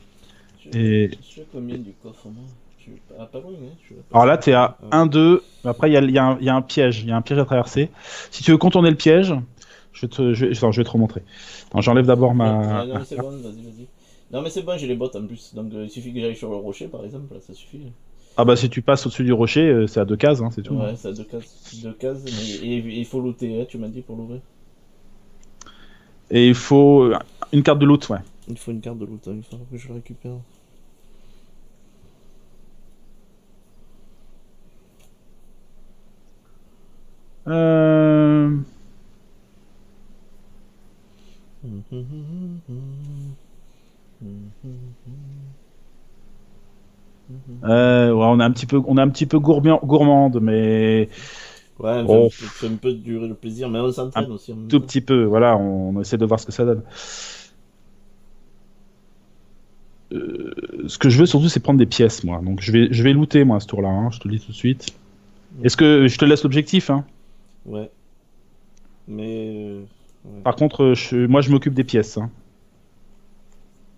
Je suis à combien du coffre, moi? Pas loin, hein. Alors là, t'es à 1, 2. Après, il y a un piège. Il y a un piège à traverser. Si tu veux contourner le piège, je vais te remontrer. Attends, j'enlève d'abord ma... Non, mais c'est bon, vas-y. Non, mais c'est bon, j'ai les bottes en plus. Donc il suffit que j'aille sur le rocher, par exemple, là, ça suffit. Ah bah si tu passes au-dessus du rocher, c'est à 2 cases, hein, c'est tout. Ouais, c'est à 2 cases. 2 cases, mais il faut looter, hein, tu m'as dit, pour l'ouvrir. Et il faut une carte de loot, ouais. Il faut une carte de loot, hein, il faut que je la récupère. Ouais, on est un petit peu gourmande, mais Ouais, oh, fait un peu durer le plaisir, mais on s'entraîne aussi en même tout temps. petit peu. Voilà, on essaie de voir ce que ça donne. Ce que je veux surtout, c'est prendre des pièces, moi. Donc je vais looter, moi, ce tour-là. Hein, je te le dis tout de suite. Est-ce que je te laisse l'objectif, hein? Ouais. Mais. Ouais. Par contre, moi, je m'occupe des pièces. Hein.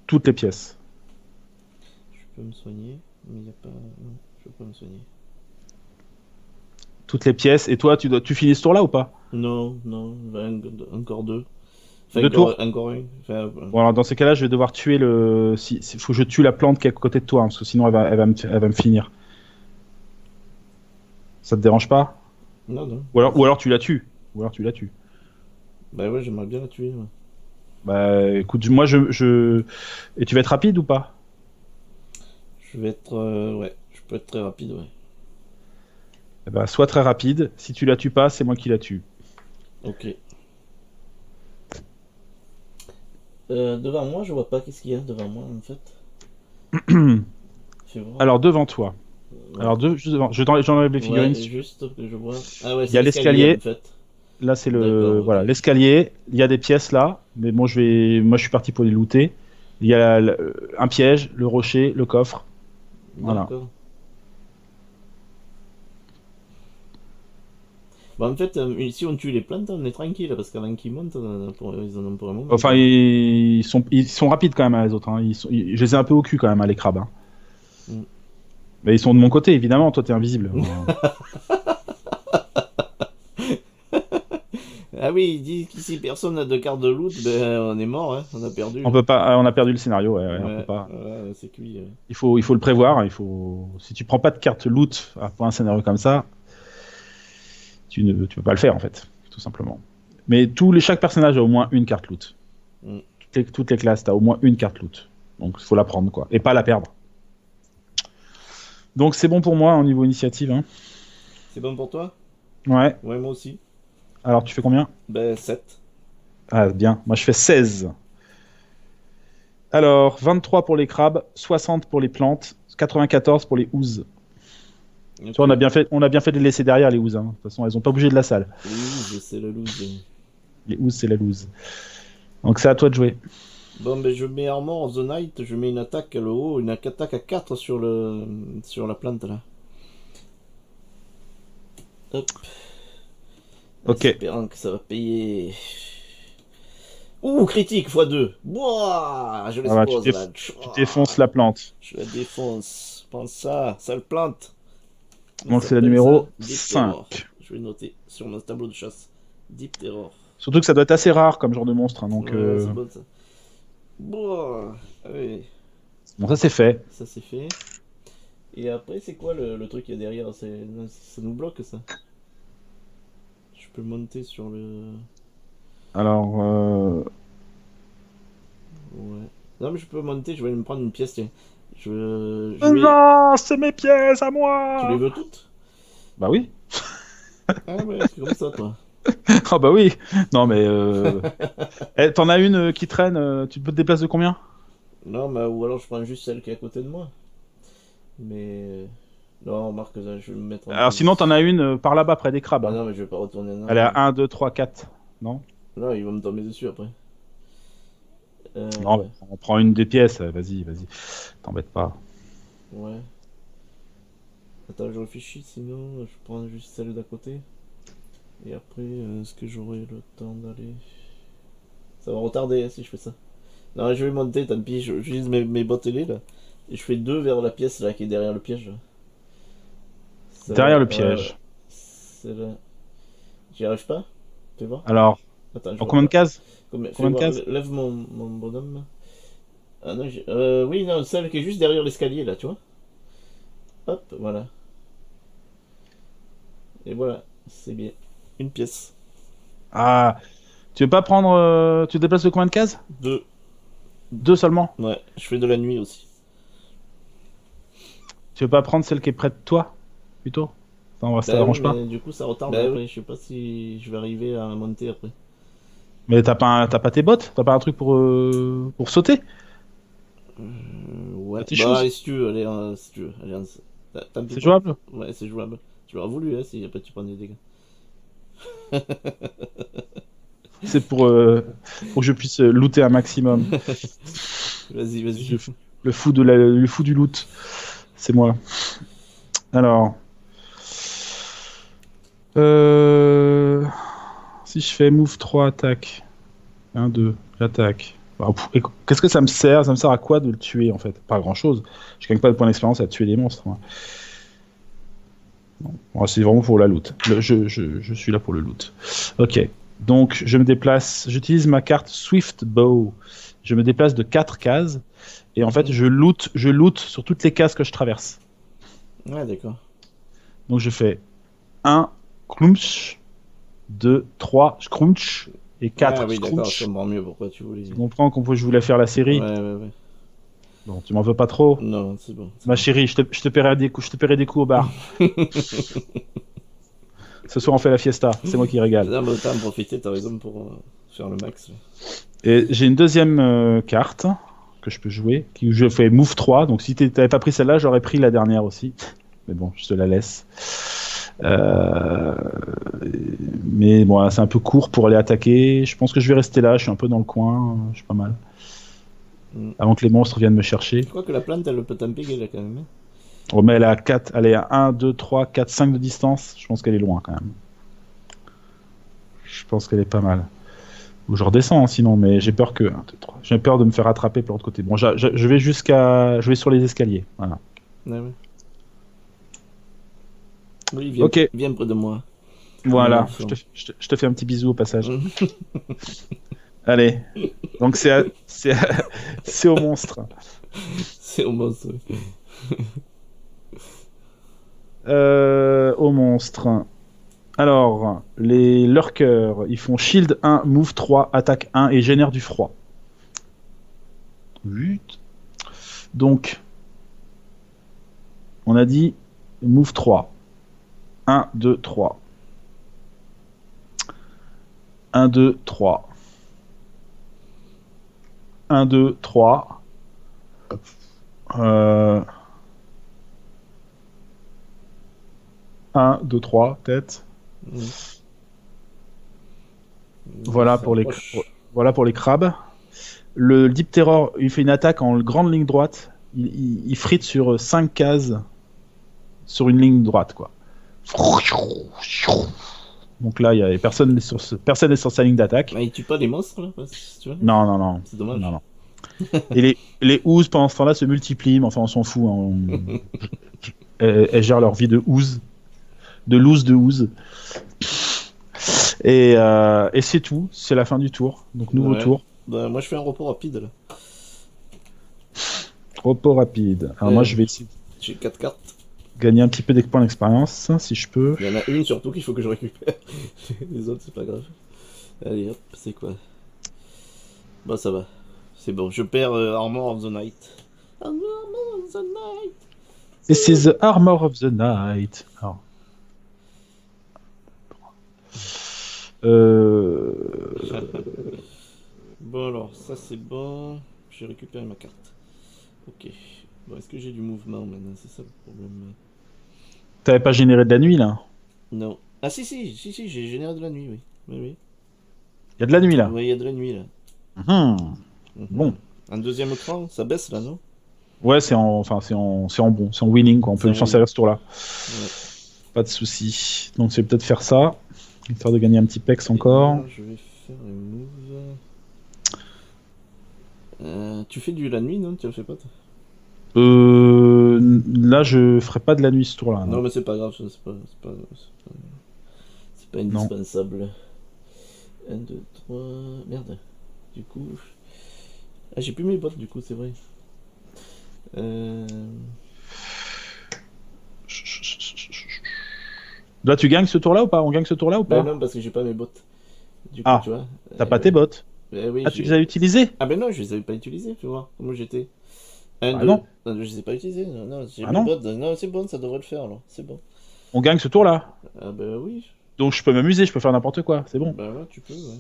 Toutes les pièces. Je peux me soigner, mais il n'y a pas. Non, je peux pas me soigner. Toutes les pièces. Et toi, tu finis ce tour-là ou pas? Non, encore 2. Enfin, 2 tours? encore un. Enfin, Bon, alors, dans ces cas-là, je vais devoir tuer le. Faut que je tue la plante qui est à côté de toi, hein, parce que sinon, elle va me finir. Ça te dérange pas? non. Ou alors tu la tues. Bah ouais, j'aimerais bien la tuer. Ouais. Bah, écoute, moi, Et tu vas être rapide ou pas? Je vais être. Ouais, je peux être très rapide, ouais. Eh ben, sois très rapide. Si tu la tues pas, c'est moi qui la tue. Ok. Devant moi, je vois pas qu'est-ce qu'il y a devant moi en fait. Fais voir. Alors, devant toi. Ouais. Alors, juste devant. J'enlève les figurines. Ouais, juste que je vois. Ah ouais, Il y c'est a l'escalier en l'escalier. fait. Là, c'est D'accord, ok. voilà, l'escalier. Il y a des pièces là. Mais bon, moi, je suis parti pour les looter. Il y a un piège, le rocher, le coffre. Voilà. D'accord. Bah, en fait, si on tue les plantes, on est tranquille parce qu'avant qu'ils montent, ils en ont pour un moment. Enfin, Quoi. ils sont rapides quand même, hein, les autres. Hein. Je les ai un peu au cul quand même, hein, les crabes. Hein. Mm. Mais ils sont de mon côté, évidemment. Toi, t'es invisible. Ah oui, il dit qu'ici personne n'a de carte de loot, ben on est mort, hein, on a perdu. On Là. peut pas. On a perdu le scénario. Ouais, ouais, on peut Ouais, pas. ouais, c'est cuit. Ouais. Il faut le prévoir. Si tu prends pas de carte loot pour un scénario comme ça, tu peux pas le faire en fait, tout simplement. Mais chaque personnage a au moins une carte loot. Mm. Toutes les classes, t'as au moins une carte loot. Donc il faut la prendre quoi, et pas la perdre. Donc c'est bon pour moi au niveau initiative. Hein. C'est bon pour toi? Ouais. Ouais, moi aussi. Alors tu fais combien? Ben 7. Ah bien. Moi je fais 16. Alors 23 pour les crabes, 60 pour les plantes, 94 pour les ouzes. Okay. Tu vois, on a bien fait de les laisser derrière les ouzes. Hein. De toute façon, elles ont pas bougé de la salle. Les ouzes, c'est la loose. Les ouzes, c'est la loose. Donc c'est à toi de jouer. Bon, ben je mets Armor of the Night, je mets une attaque à le haut, une attaque à 4 sur la plante là. Hop. Ok. Espérant que ça va payer. Ouh, critique x2. Boah, je Voilà, l'explose là. tu défonces la plante. Je la défonce. Pense ça, sale plante. Donc Ça c'est la s'appelle numéro ça Deep 5. Terror. Je vais noter sur mon tableau de chasse. Deep Terror. Surtout que ça doit être assez rare comme genre de monstre. Hein, donc, Ouais, c'est bon ça. Boah, allez. Bon, ça c'est fait. Ça c'est fait. Et après, c'est quoi le truc qu'il y a derrière? Ça nous bloque ça. Je peux monter sur le. Alors, Ouais. Non, mais je peux monter, je vais me prendre une pièce. Tiens. Je vais. non, c'est mes pièces à Tu les moi. veux toutes? Bah oui. Ah ouais, c'est comme ça, toi. Ah bah oui. Non mais t'en as une qui traîne. Tu peux te déplacer de combien? Non, mais ou alors je prends juste celle qui est à côté de moi. Mais. Non, remarque, ça, je vais me mettre en Alors sinon t'en as une par là-bas près des crabes. Ah Hein. non, mais je vais pas retourner en Elle est à arrière. 1, 2, 3, 4. Non? Non, ils vont me tomber dessus après. Non, bah, on prend une des pièces. Vas-y. T'embête pas. Ouais. Attends, je réfléchis, sinon je prends juste celle d'à côté. Et après, est-ce que j'aurai le temps d'aller. Ça va retarder hein, si je fais ça. Non, je vais monter, tant pis, j'utilise mes bottelets là. Et je fais deux vers la pièce là qui est derrière le piège. Derrière le piège. C'est là. J'y arrive pas? Fais voir. Alors, Attends, je en vois combien de pas. cases? Fais Combien de voir, cases? lève mon bonhomme. Ah non, oui, non, celle qui est juste derrière l'escalier là, tu vois. Hop, voilà. Et voilà, c'est bien. Une pièce. Ah, tu veux pas prendre. Tu te déplaces de combien de cases? Deux. 2 seulement? Ouais, je fais de la nuit aussi. Tu veux pas prendre celle qui est près de toi, plutôt? Enfin, ça Bah oui, t'arrange pas. mais du coup ça retarde après. Je sais pas si je vais arriver à monter après. Mais t'as pas tes bottes? T'as pas un truc pour sauter? Ouais. Tes Bah choses? si tu veux, allez, si tu veux. Allez, tant pis C'est pour- jouable? Ouais, c'est jouable. Tu l'auras voulu, hein, si après tu prends des dégâts. C'est pour que je puisse looter un maximum. Vas-y, vas-y. Le fou du loot, c'est moi. Alors, si je fais move 3 attaque, 1, 2, j'attaque. Bah, qu'est-ce que ça me sert? Ça me sert à quoi de le tuer en fait? Pas grand chose. Je gagne pas de points d'expérience à tuer des monstres. Moi. Bon, c'est vraiment pour la loot. Je suis là pour le loot. Ok. Donc, je me déplace. J'utilise ma carte Swift Bow. Je me déplace de 4 cases. Et en fait, je loot sur toutes les cases que je traverse. Ouais, d'accord. Donc, je fais 1, Klumsch, 2, 3, Scrunch, et 4, Ah oui, d'accord, je Scrunch. comprends mieux pourquoi tu voulais. Tu comprends qu'on je voulais faire la série? Ouais. Bon, tu m'en veux pas trop? Non, c'est bon. Ma chérie, je te paierai des coups au bar. Ce soir, on fait la fiesta. C'est moi qui régale. Là, t'as en profiter, t'as raison pour faire le max. Et j'ai une deuxième carte que je peux jouer. Je fais Move 3. Donc si t'avais pas pris celle-là, j'aurais pris la dernière aussi. Mais bon, je te la laisse. Mais bon, c'est un peu court pour aller attaquer. Je pense que je vais rester là. Je suis un peu dans le coin. Je suis pas mal. Avant que les monstres viennent me chercher. Je crois que la plante, elle peut t'empéguer là quand même. Oh, mais elle est à 4. Elle est à 1, 2, 3, 4, 5 de distance. Je pense qu'elle est loin quand même. Je pense qu'elle est pas mal. Ou je redescends sinon, mais j'ai peur que. 1, 2, 3. J'ai peur de me faire rattraper par l'autre côté. Bon, je vais jusqu'à. Je vais sur les escaliers. Voilà. Ouais. Oui, viens près de moi. Voilà, je te fais un petit bisou au passage. Allez, donc c'est au monstre. C'est au monstre. Au monstre. Alors, les lurkers, ils font shield 1, move 3, attaque 1 et génèrent du froid. 8. Donc, on a dit move 3. 1, 2, 3. 1, 2, 3. 1, 2, 3. 1, 2, 3, tête. Voilà pour les crabes. Le Deep Terror, il fait une attaque en grande ligne droite. Il frite sur 5 cases sur une ligne droite, quoi. Donc là, personne n'est sur sa ligne d'attaque. Il tue pas les monstres là, tu vois. Non. C'est dommage. Non. Et les ouzes pendant ce temps-là se multiplient, mais enfin on s'en fout. Hein. Elles gèrent leur vie de ouze. De ouze. Et c'est tout, c'est la fin du tour. Donc nouveau tour. Bah, moi je fais un repos rapide là. Repos rapide. Alors moi je vais essayer. J'ai 4 cartes. Gagner un petit peu de points d'expérience, si je peux. Il y en a une surtout qu'il faut que je récupère. Les autres c'est pas grave. Allez hop, c'est quoi? Bah ça va. C'est bon, je perds Armor of the Night. Armor of the Night. This is the Armor of the Night. Alors. Bon alors, ça c'est bon. J'ai récupéré ma carte. Ok. Bon, est-ce que j'ai du mouvement maintenant? C'est ça le problème. T'avais pas généré de la nuit là? Non. Ah si, j'ai généré de la nuit, oui. Il y a de la nuit là? Oui, il y a de la nuit là. Bon. Un deuxième cran, ça baisse là, non? Ouais, c'est en bon, c'est en winning quoi. On peut s'en servir ce tour là. Ouais. Pas de souci. Donc c'est peut-être faire ça, histoire de gagner un petit pex encore. Là, je vais faire les moves. Tu fais la nuit, non? Tu le fais pas toi? Là, je ferai pas de la nuit ce tour-là. Non, mais c'est pas grave, c'est pas indispensable. 1, 2, 3... Merde. Du coup... Ah, j'ai plus mes bottes, du coup, c'est vrai. Là, tu gagnes ce tour-là ou pas? On gagne ce tour-là ou pas? Non, parce que j'ai pas mes bottes. Du coup, tu vois... T'as pas tes bottes? Oui, tu les as utilisées? Ah ben non, je les avais pas utilisées, tu vois, comment j'étais. Non. Je les ai pas utilisées, non, j'ai non. bottes. Non, c'est bon, ça devrait le faire, alors, c'est bon. On gagne ce tour-là? Ah ben oui. Donc je peux m'amuser, je peux faire n'importe quoi, c'est bon. Bah ouais, tu peux, ouais.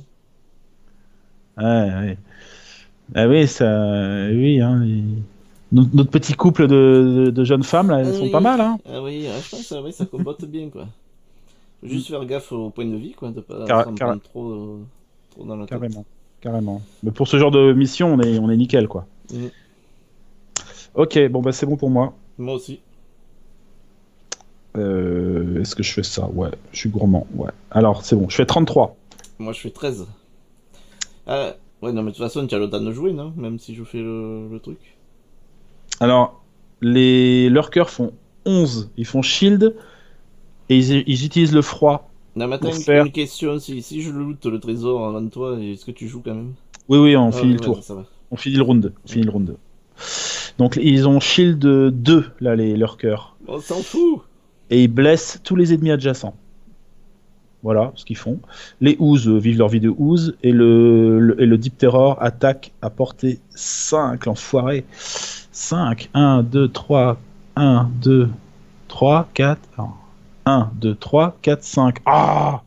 Ouais. Ah oui, ça... Oui, hein. Notre petit couple de jeunes femmes, là, elles sont pas mal, hein. Ah oui, je pense que ça combatte bien, quoi. Faut juste faire gaffe au point de vie, quoi, de pas s'en prendre trop dans la tête. Carrément. Mais pour ce genre de mission, on est nickel, quoi. Ok, bon bah c'est bon pour moi. Moi aussi. Est-ce que je fais ça? Ouais, je suis gourmand, ouais. Alors, c'est bon, je fais 33. Moi, je fais 13. Ouais, non, mais de toute façon, tu as le temps de jouer, non? Même si je fais le truc. Alors, les lurkers font 11. Ils font shield et ils utilisent le froid. Non, mais attends, une question. Si je loot le trésor avant toi, est-ce que tu joues quand même? Oui, on finit le tour. Ça va. On finit le round. Donc, ils ont shield 2, là, les lurkers. On s'en fout. Et ils blessent tous les ennemis adjacents. Voilà ce qu'ils font. Les ouzes vivent leur vie de ouzes. Et le Deep Terror attaque à portée 5, l'enfoiré. 5, 1, 2, 3, 1, 2, 3, 4. 1, 2, 3, 4, 5. Ah!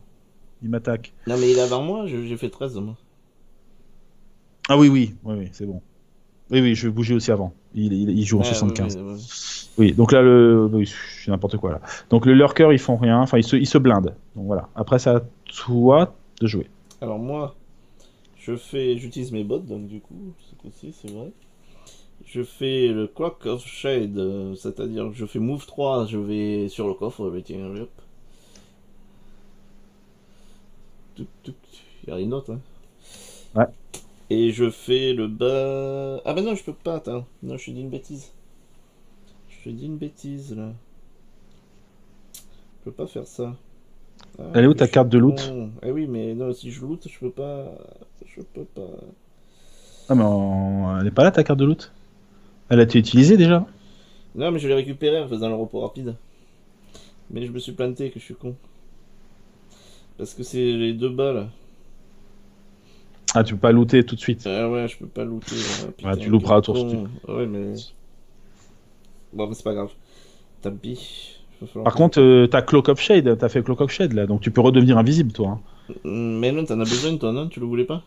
Il m'attaque. Non, mais il est avant moi, j'ai fait 13, moi. Ah oui, oui, oui, oui, c'est bon. Oui, oui, je vais bouger aussi avant. Il joue en Ouais, 75. ouais. Oui, donc là, oui, je fais n'importe quoi là. Donc le lurker, ils font rien. Enfin, ils se blindent. Donc voilà. Après, c'est à toi de jouer. Alors moi, j'utilise mes bottes, donc du coup, ce coup-ci, c'est vrai. Je fais le Clock of Shade, c'est-à-dire que je fais move 3, je vais sur le coffre, tiens, hop. Il y a rien d'autre, hein. Ouais. Et je fais le bas. Ah bah non, je peux pas, attends. Non, je te dis une bêtise. Je te dis une bêtise là. Je peux pas faire ça. Ah, Elle est où que ta je suis carte de loot? con. Eh oui, mais non, si je loot, je peux pas. Je peux pas. Ah, mais elle est pas là ta carte de loot? Elle a été utilisée déjà? Non, mais je l'ai récupéré en faisant le repos rapide. Mais je me suis planté, que je suis con. Parce que c'est les deux bas là. Ah, tu peux pas looter tout de suite. Ah ouais, je peux pas looter là. Ouais, Putain, tu quel louperas au tour. con. Ouais, mais. Bon, mais c'est pas grave. Tant pis. Il va falloir Par que je contre, trouve. t'as Cloak of Shade, t'as fait Cloak of Shade là, donc tu peux redevenir invisible toi. Hein. Mais non, t'en as besoin toi, non? Tu le voulais pas?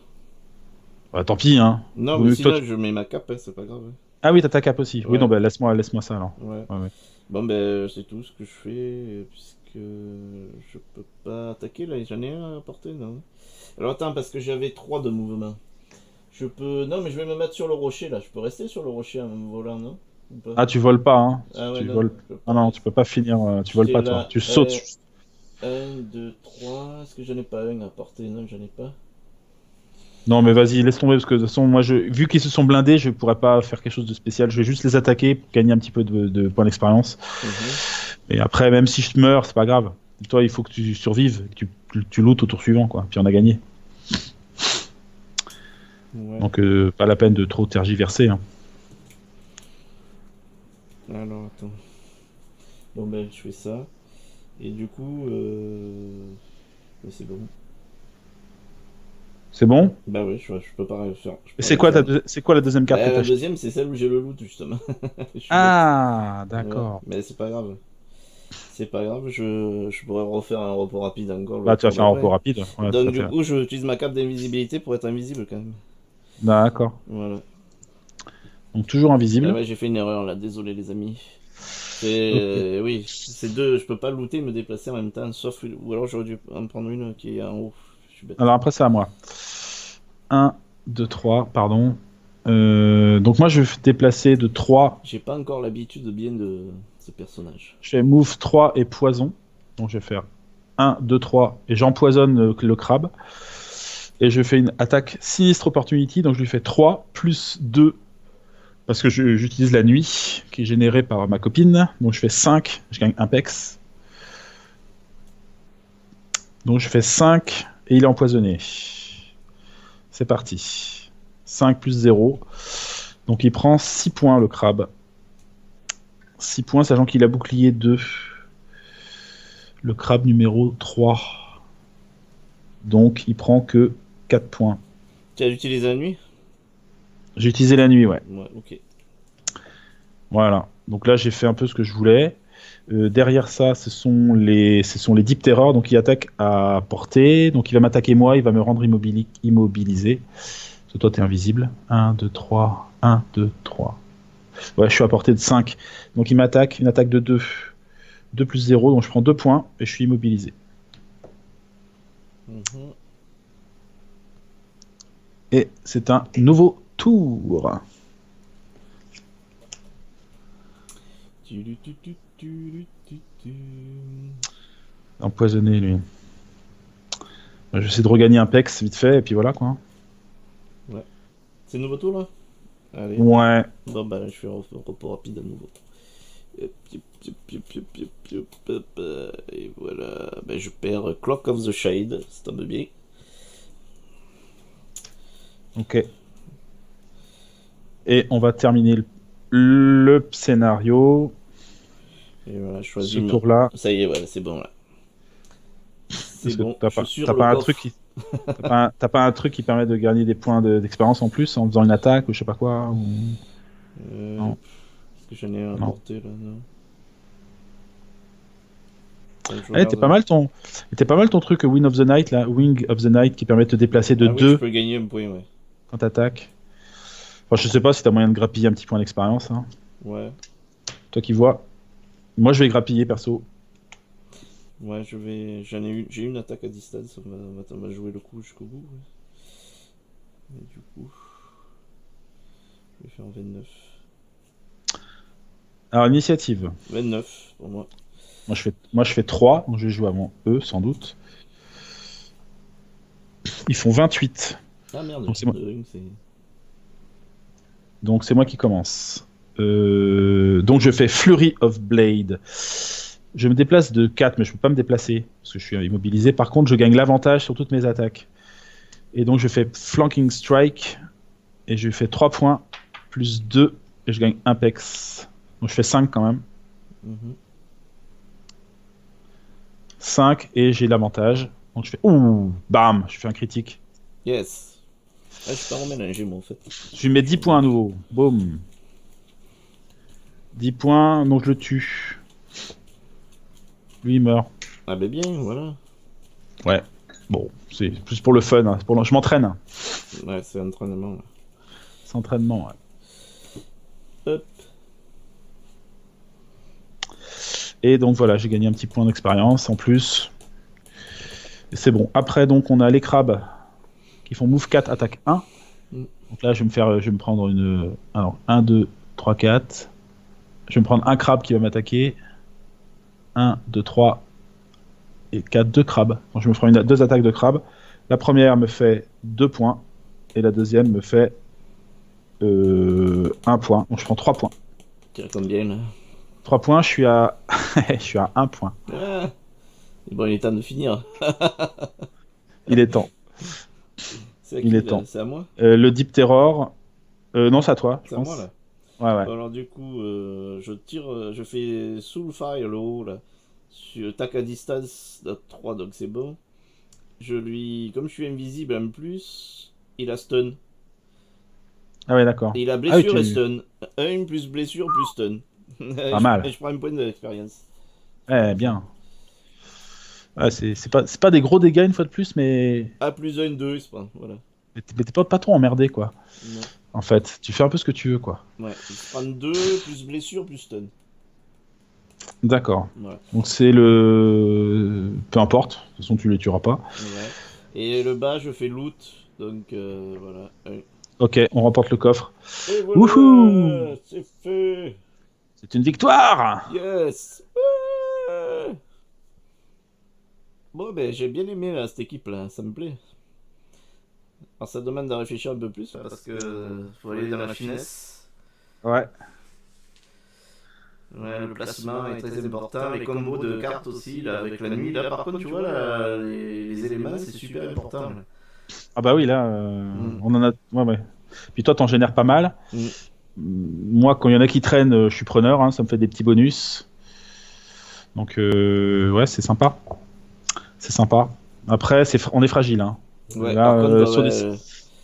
Bah, tant pis, hein. Non, Vaut mais mieux que toi. sinon, je mets ma cape, hein, c'est pas grave. Ah oui, t'as ta cape aussi. Oui, non, Ouais, bah laisse-moi ça alors. ouais. Ouais, ouais. Bon, ben, c'est tout ce que je fais, puisque je peux pas attaquer là, j'en ai un à porter, non? Alors attends, parce que j'avais 3 de mouvement. Je peux. Non, mais je vais me mettre sur le rocher là, je peux rester sur le rocher en me volant, non? Ou pas? Ah, tu voles pas, hein. Ah ouais, Tu non, voles. je peux Ah pas. non, tu peux pas finir. Tu voles J'étais pas toi. là. Tu sautes. 1, 2, 3. Est-ce que j'en ai pas un à porter? Non, j'en ai pas. Non, mais vas-y, laisse tomber parce que de toute façon, moi, vu qu'ils se sont blindés, je pourrais pas faire quelque chose de spécial. Je vais juste les attaquer pour gagner un petit peu de points d'expérience. Mhm. Et après, même si je meurs, c'est pas grave. Toi, il faut que tu survives, que tu lootes au tour suivant, quoi. Puis on a gagné. Ouais. Donc, pas la peine de trop tergiverser. Hein. Alors, attends. Bon, ben, je fais ça. Et du coup, c'est bon. C'est bon? Bah ouais, je peux pas faire. Et c'est quoi, c'est quoi la deuxième carte que Bah, t'as la achetée? deuxième, c'est celle où j'ai le loot, justement. Je suis bête. Ah, Ouais, d'accord. mais c'est pas grave. C'est pas grave, je pourrais refaire un repos rapide encore le Bah, tu vas tour faire un repos d'après. rapide. Ouais, tout Donc, à du fait. coup, j'utilise ma cape d'invisibilité pour être invisible quand même. D'accord. Voilà. Donc, toujours Ah invisible. ouais, j'ai fait une erreur là, désolé les amis. Ok. Oui, c'est deux, je peux pas looter et me déplacer en même temps, sauf. Ou alors j'aurais dû en prendre une qui est en haut. Je suis bête. Alors, après, c'est à moi. 1, 2, 3, pardon. Donc, moi, je vais déplacer de 3. J'ai pas encore l'habitude bien de ce personnage. Je fais move 3 et poison. Donc, je vais faire 1, 2, 3 et j'empoisonne le crabe. Et je fais une attaque sinistre opportunity. Donc, je lui fais 3 plus 2 parce que j'utilise la nuit qui est générée par ma copine. Donc, je fais 5. Je gagne un pex. Donc, je fais 5 et il est empoisonné. C'est parti. 5 plus 0. Donc, il prend 6 points, le crabe. 6 points, sachant qu'il a bouclier 2. Le crabe numéro 3. Donc, il prend que 4 points. Tu as utilisé la nuit? J'ai utilisé la nuit, ouais. Ouais, ok. Voilà. Donc là, j'ai fait un peu ce que je voulais. Derrière ça, ce sont les Deep Terror, donc il attaque à portée. Donc il va m'attaquer moi, il va me rendre immobilisé. Parce que toi, t'es invisible. 1, 2, 3. 1, 2, 3. Ouais, je suis à portée de 5. Donc il m'attaque, une attaque de 2. 2 plus 0, donc je prends 2 points et je suis immobilisé. Mhm. Et c'est un nouveau tour. Empoisonné, lui. J'essaie de regagner un pex vite fait, et puis voilà quoi. Ouais. C'est le nouveau tour là? Allez. Ouais. Bon bah là, je fais un repos rapide à nouveau. Et voilà. Ben, je perds Clock of the Shade, ça tombe bien. Ok. Et on va terminer le scénario. Et voilà, je choisis Ce tour-là. Ça y est, voilà, c'est bon là. C'est bon, T'as je pas, suis sur t'as le pas un coffre. truc qui, t'as pas un truc qui permet de gagner des points d'expérience en plus en faisant une attaque ou je sais pas quoi Non. Est-ce que j'en ai un à Non. porter là? Non. Donc, je Était regarde. pas mal ton truc Wing of the Night, là, Wing of the Night, qui permet de te déplacer de Ah oui, je 2 peux gagner un point, ouais. quand t'attaques. Enfin, je sais pas si t'as moyen de grappiller un petit point d'expérience. Hein. Ouais, Toi qui vois. Moi, je vais grappiller, perso. ouais, j'ai une attaque à distance, on va jouer le coup jusqu'au bout. Ouais. Et du coup, je vais faire 29. Alors, initiative. 29 pour moi. Moi, je fais 3, donc je vais jouer avant eux, sans doute. Ils font 28. Ah merde, Donc, c'est moi. c'est... Donc, c'est moi qui commence. Donc, je fais Flurry of Blade. Je me déplace de 4, mais je peux pas me déplacer, parce que je suis immobilisé. Par contre, je gagne l'avantage sur toutes mes attaques. Et donc, je fais Flanking Strike, et je fais 3 points, plus 2, et je gagne Impex. Donc, je fais 5 quand même. Mhm. 5, et j'ai l'avantage. Donc, je fais... Ouh, bam, je fais un critique. Yes. Ah, je suis pas remélangé, moi, en fait. Je lui mets 10 points à nouveau. Boum. 10 points, donc je le tue. Lui, il meurt. Ah ben bien, voilà. Ouais. Bon, c'est plus pour le fun. Hein. Je m'entraîne. Ouais, c'est entraînement, là. C'est entraînement, ouais. Hop. Et donc voilà, j'ai gagné un petit point d'expérience en plus. Et c'est bon. Après, donc, on a les crabes qui font move 4, attaque 1. Donc là, je vais me prendre une... Alors, 1, 2, 3, 4. Je vais me prendre un crabe qui va m'attaquer. 1, 2, 3 et 4, 2 crabes. Donc, je me ferai 2 attaques de crabes. La première me fait 2 points. Et la deuxième me fait 1 point. Donc, je prends 3 points. Tire combien, là? 3 points, je suis à... je suis à 1 point. Ah. Bon, il est temps de finir. Il est temps. C'est à Il qui, est là? temps. C'est à moi? Le Deep Terror... non, c'est à toi, je C'est à moi, pense. là? Ouais, ouais. Bon, alors, du coup, je tire... je fais Soul Fire, le haut, là. Sur attaque à distance de 3, donc c'est bon. Comme je suis invisible en plus, il a stun. Ah ouais, d'accord. Et il a Ah oui, blessure et stun. 1 plus blessure plus stun. Pas mal. Et je prends un point d'expérience. Ouais, bien. Ouais, c'est pas des gros dégâts une fois de plus, mais... A plus 1, 2, c'est pas. Voilà. Mais t'es pas trop emmerdé, quoi. Non. En fait, tu fais un peu ce que tu veux, quoi. Ouais, il se prend 2 plus blessure plus stun. D'accord. Voilà. Donc c'est le... Peu importe, de toute façon tu les tueras pas. Ouais. Et le bas, je fais loot. Donc voilà. Ok, on remporte le coffre. Et Wouhou! voilà, c'est fait. C'est une victoire! Yes. Ouais. Bon, ben j'ai bien aimé là, cette équipe là, ça me plaît. Alors ça demande de réfléchir un peu plus parce que faut aller dans la finesse. Ouais. Ouais, le placement est très important, les combos de cartes aussi là, avec la nuit. Là par contre, tu vois, là, les éléments c'est super important. Là. Ah bah oui, là, on en a... Ouais, ouais. Puis toi, t'en génères pas mal. Mm. Moi, quand il y en a qui traînent, je suis preneur, hein, ça me fait des petits bonus. Donc, ouais, c'est sympa. C'est sympa. Après, on est fragile. Hein. Ouais, Là, par contre,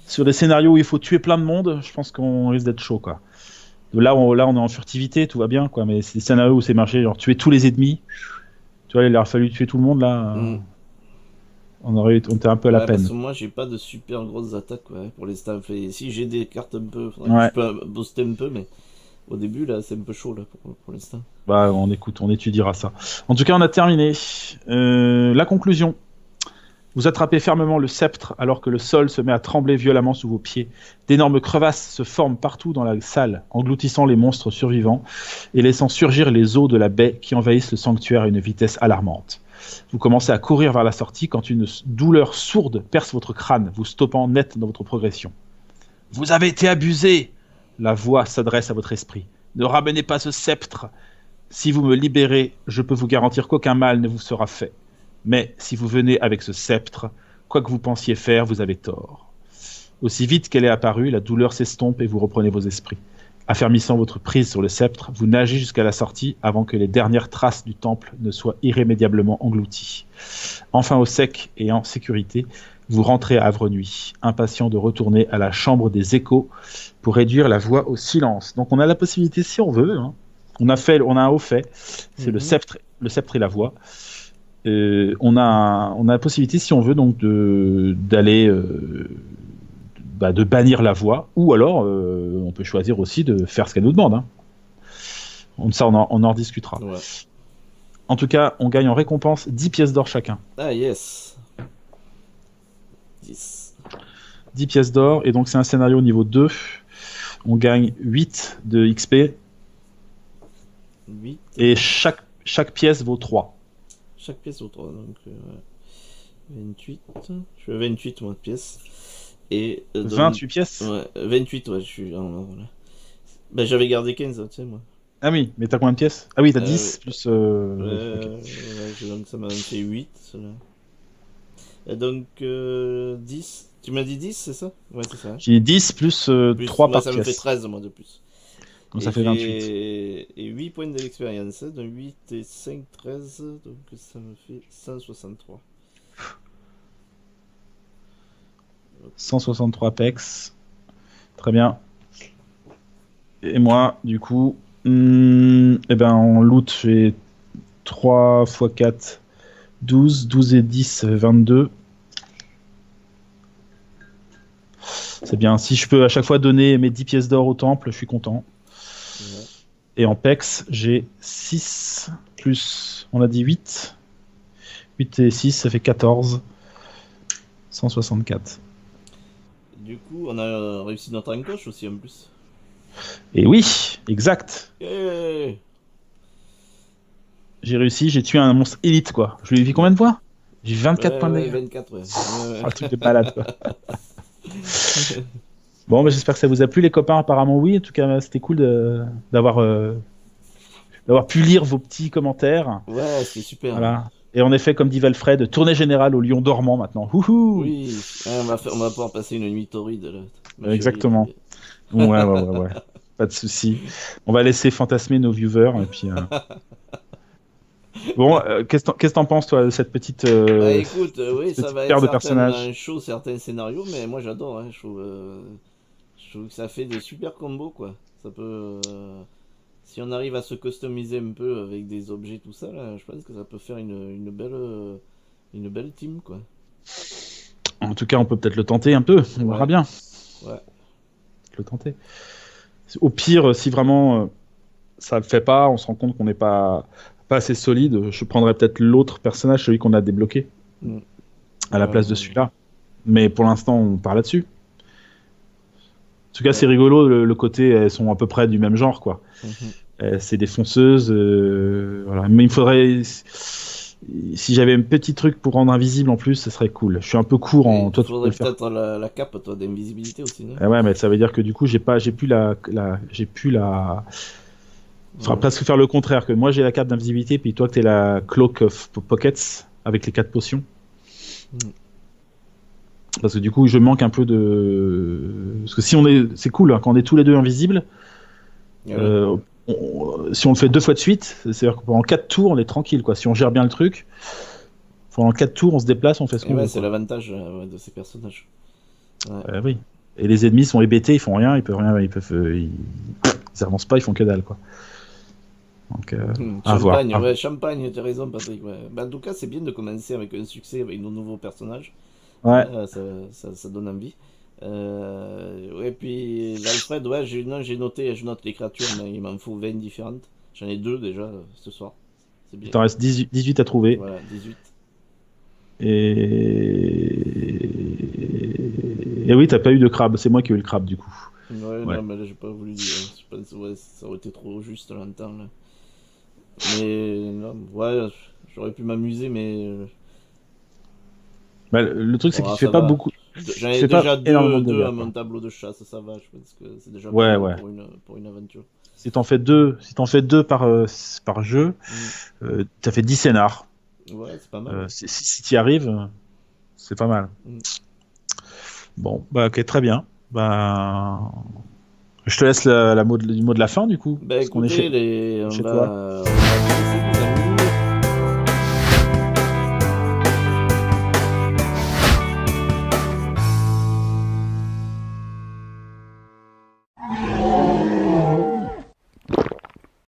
sur des scénarios où il faut tuer plein de monde, je pense qu'on risque d'être chaud, quoi. Là, on est en furtivité, tout va bien, quoi. Mais c'est des scénarios où c'est marché, genre tuer tous les ennemis. Tu vois, il aurait fallu tuer tout le monde, là. On était un peu à la peine. Parce que moi, j'ai pas de super grosses attaques pour l'instant. Si j'ai des cartes un peu, Ouais. je peux booster un peu, mais au début, là, c'est un peu chaud là, pour l'instant. Bah, on étudiera ça. En tout cas, on a terminé. La conclusion. Vous attrapez fermement le sceptre alors que le sol se met à trembler violemment sous vos pieds. D'énormes crevasses se forment partout dans la salle, engloutissant les monstres survivants et laissant surgir les eaux de la baie qui envahissent le sanctuaire à une vitesse alarmante. Vous commencez à courir vers la sortie quand une douleur sourde perce votre crâne, vous stoppant net dans votre progression. « Vous avez été abusé !» La voix s'adresse à votre esprit. « Ne ramenez pas ce sceptre. Si vous me libérez, je peux vous garantir qu'aucun mal ne vous sera fait. Mais si vous venez avec ce sceptre, quoi que vous pensiez faire, vous avez tort. » Aussi vite qu'elle est apparue, la douleur s'estompe et vous reprenez vos esprits. Affermissant votre prise sur le sceptre, vous nagez jusqu'à la sortie avant que les dernières traces du temple ne soient irrémédiablement englouties. Enfin au sec et en sécurité, vous rentrez à Havre-Nuit, impatient de retourner à la chambre des échos pour réduire la voix au silence. Donc on a la possibilité, si on veut, hein. On a un haut fait, c'est le sceptre et la voix. On a la possibilité, si on veut, donc d'aller de bannir la voix, ou alors on peut choisir aussi de faire ce qu'elle nous demande. Hein. Ça, on en rediscutera. Ouais. En tout cas, on gagne en récompense 10 pièces d'or chacun. Ah, yes. 10. 10 pièces d'or, et donc c'est un scénario niveau 2. On gagne 8 de XP. 8. Et chaque pièce vaut 3. Chaque pièce vaut 3, donc 28. Je suis à 28 moi de pièces. Et 28 pièces. Ouais, 28, ouais, je suis. Voilà. Ben, j'avais gardé 15, tu sais, moi. Ah oui, mais t'as combien de pièces? Ah oui, t'as 10 plus. Ouais, donc ça m'a fait 8. Cela. Et donc 10. Tu m'as dit 10, c'est ça? Ouais, c'est ça. Hein. J'ai 10 plus 3 par ça pièce. Ça me fait 13, moi, de plus. Donc ça fait 28. Et 8 points d'expérience. Donc 8 et 5, 13. Donc ça me fait 163. 163 pex. Très bien. Et moi, du coup, en loot, j'ai 3 x 4, 12. 12 et 10, 22. C'est bien. Si je peux à chaque fois donner mes 10 pièces d'or au temple, je suis content. Ouais. Et en pex, j'ai 6 plus, on a dit 8. 8 et 6, ça fait 14. 164. Du coup, on a réussi notre encoche aussi en plus. Et oui, exact. Yeah. J'ai réussi, j'ai tué un monstre élite, quoi. Je lui ai vu combien de fois? J'ai 24 points de dégâts. 24, ouais. Un truc de balade, quoi. Bon, j'espère que ça vous a plu, les copains. Apparemment, oui. En tout cas, c'était cool d'avoir pu lire vos petits commentaires. Ouais, c'était super. Voilà. Hein. Et en effet, comme dit Valfred, tournée générale au Lion dormant maintenant. Ouhou. Oui, on va pouvoir passer une nuit torride. Là. Exactement. Ouais. Pas de souci. On va laisser fantasmer nos viewers et puis. Bon, qu'est-ce que t'en penses, toi, de cette petite. Écoute, oui, ça va être certainement chaud, certains scénarios, mais moi j'adore. Hein, je trouve que ça fait des super combos, quoi. Ça peut. Si on arrive à se customiser un peu avec des objets, tout ça, là, je pense que ça peut faire une belle team, quoi. En tout cas, on peut peut-être le tenter un peu. On verra bien. Ouais. Le tenter. Au pire, si vraiment ça le fait pas, on se rend compte qu'on n'est pas assez solide, je prendrais peut-être l'autre personnage, celui qu'on a débloqué, à la place de celui-là. Mais pour l'instant, on part là-dessus. En tout cas, c'est rigolo, le côté, elles sont à peu près du même genre, quoi. C'est des fonceuses, voilà. Mais il faudrait... Si j'avais un petit truc pour rendre invisible en plus, ça serait cool. Je suis un peu court en... Toi, tu faudrait peut-être la cape, toi, d'invisibilité aussi, non? Ouais, mais ça veut dire que du coup, j'ai plus la... Il faudra presque faire le contraire, que moi j'ai la cape d'invisibilité, puis toi que t'es la Cloak of Pockets, avec les 4 potions. Parce que du coup, je manque un peu de... Parce que si on est... C'est cool, hein, quand on est tous les deux invisibles, si on le fait 2 fois de suite, c'est-à-dire que pendant 4 tours, on est tranquille, quoi. Si on gère bien le truc, pendant 4 tours, on se déplace, on fait ce qu'on veut. C'est l'avantage de ces personnages. Oui. Et les ennemis sont hébétés, ils font rien, ils avancent pas, ils font que dalle, quoi. Donc, Champagne, tu as raison, Patrick. Ouais. Bah, en tout cas, c'est bien de commencer avec un succès avec nos nouveaux personnages. Ouais. Ça donne envie. Et puis l'Alfred, j'ai noté, je note les créatures, mais il m'en faut 20 différentes. J'en ai 2 déjà ce soir. C'est bien. Il t'en reste 18 à trouver. Voilà, 18. Et oui, t'as pas eu de crabe, c'est moi qui ai eu le crabe du coup. Ouais. Non, mais là j'ai pas voulu dire. Je pense que ça aurait été trop juste longtemps là. Mais non, j'aurais pu m'amuser, mais. Le truc, c'est qu'il fait pas beaucoup. J'en ai déjà 2 à mon tableau de chasse, ça va. Je pense que c'est déjà pour une aventure. Si t'en fais 2 par jeu, t'as fait 10 scénars. Ouais, c'est pas mal. Si t'y arrives, c'est pas mal. Bon, ok, très bien. Je te laisse le mot de la fin, du coup. Écoutez, on va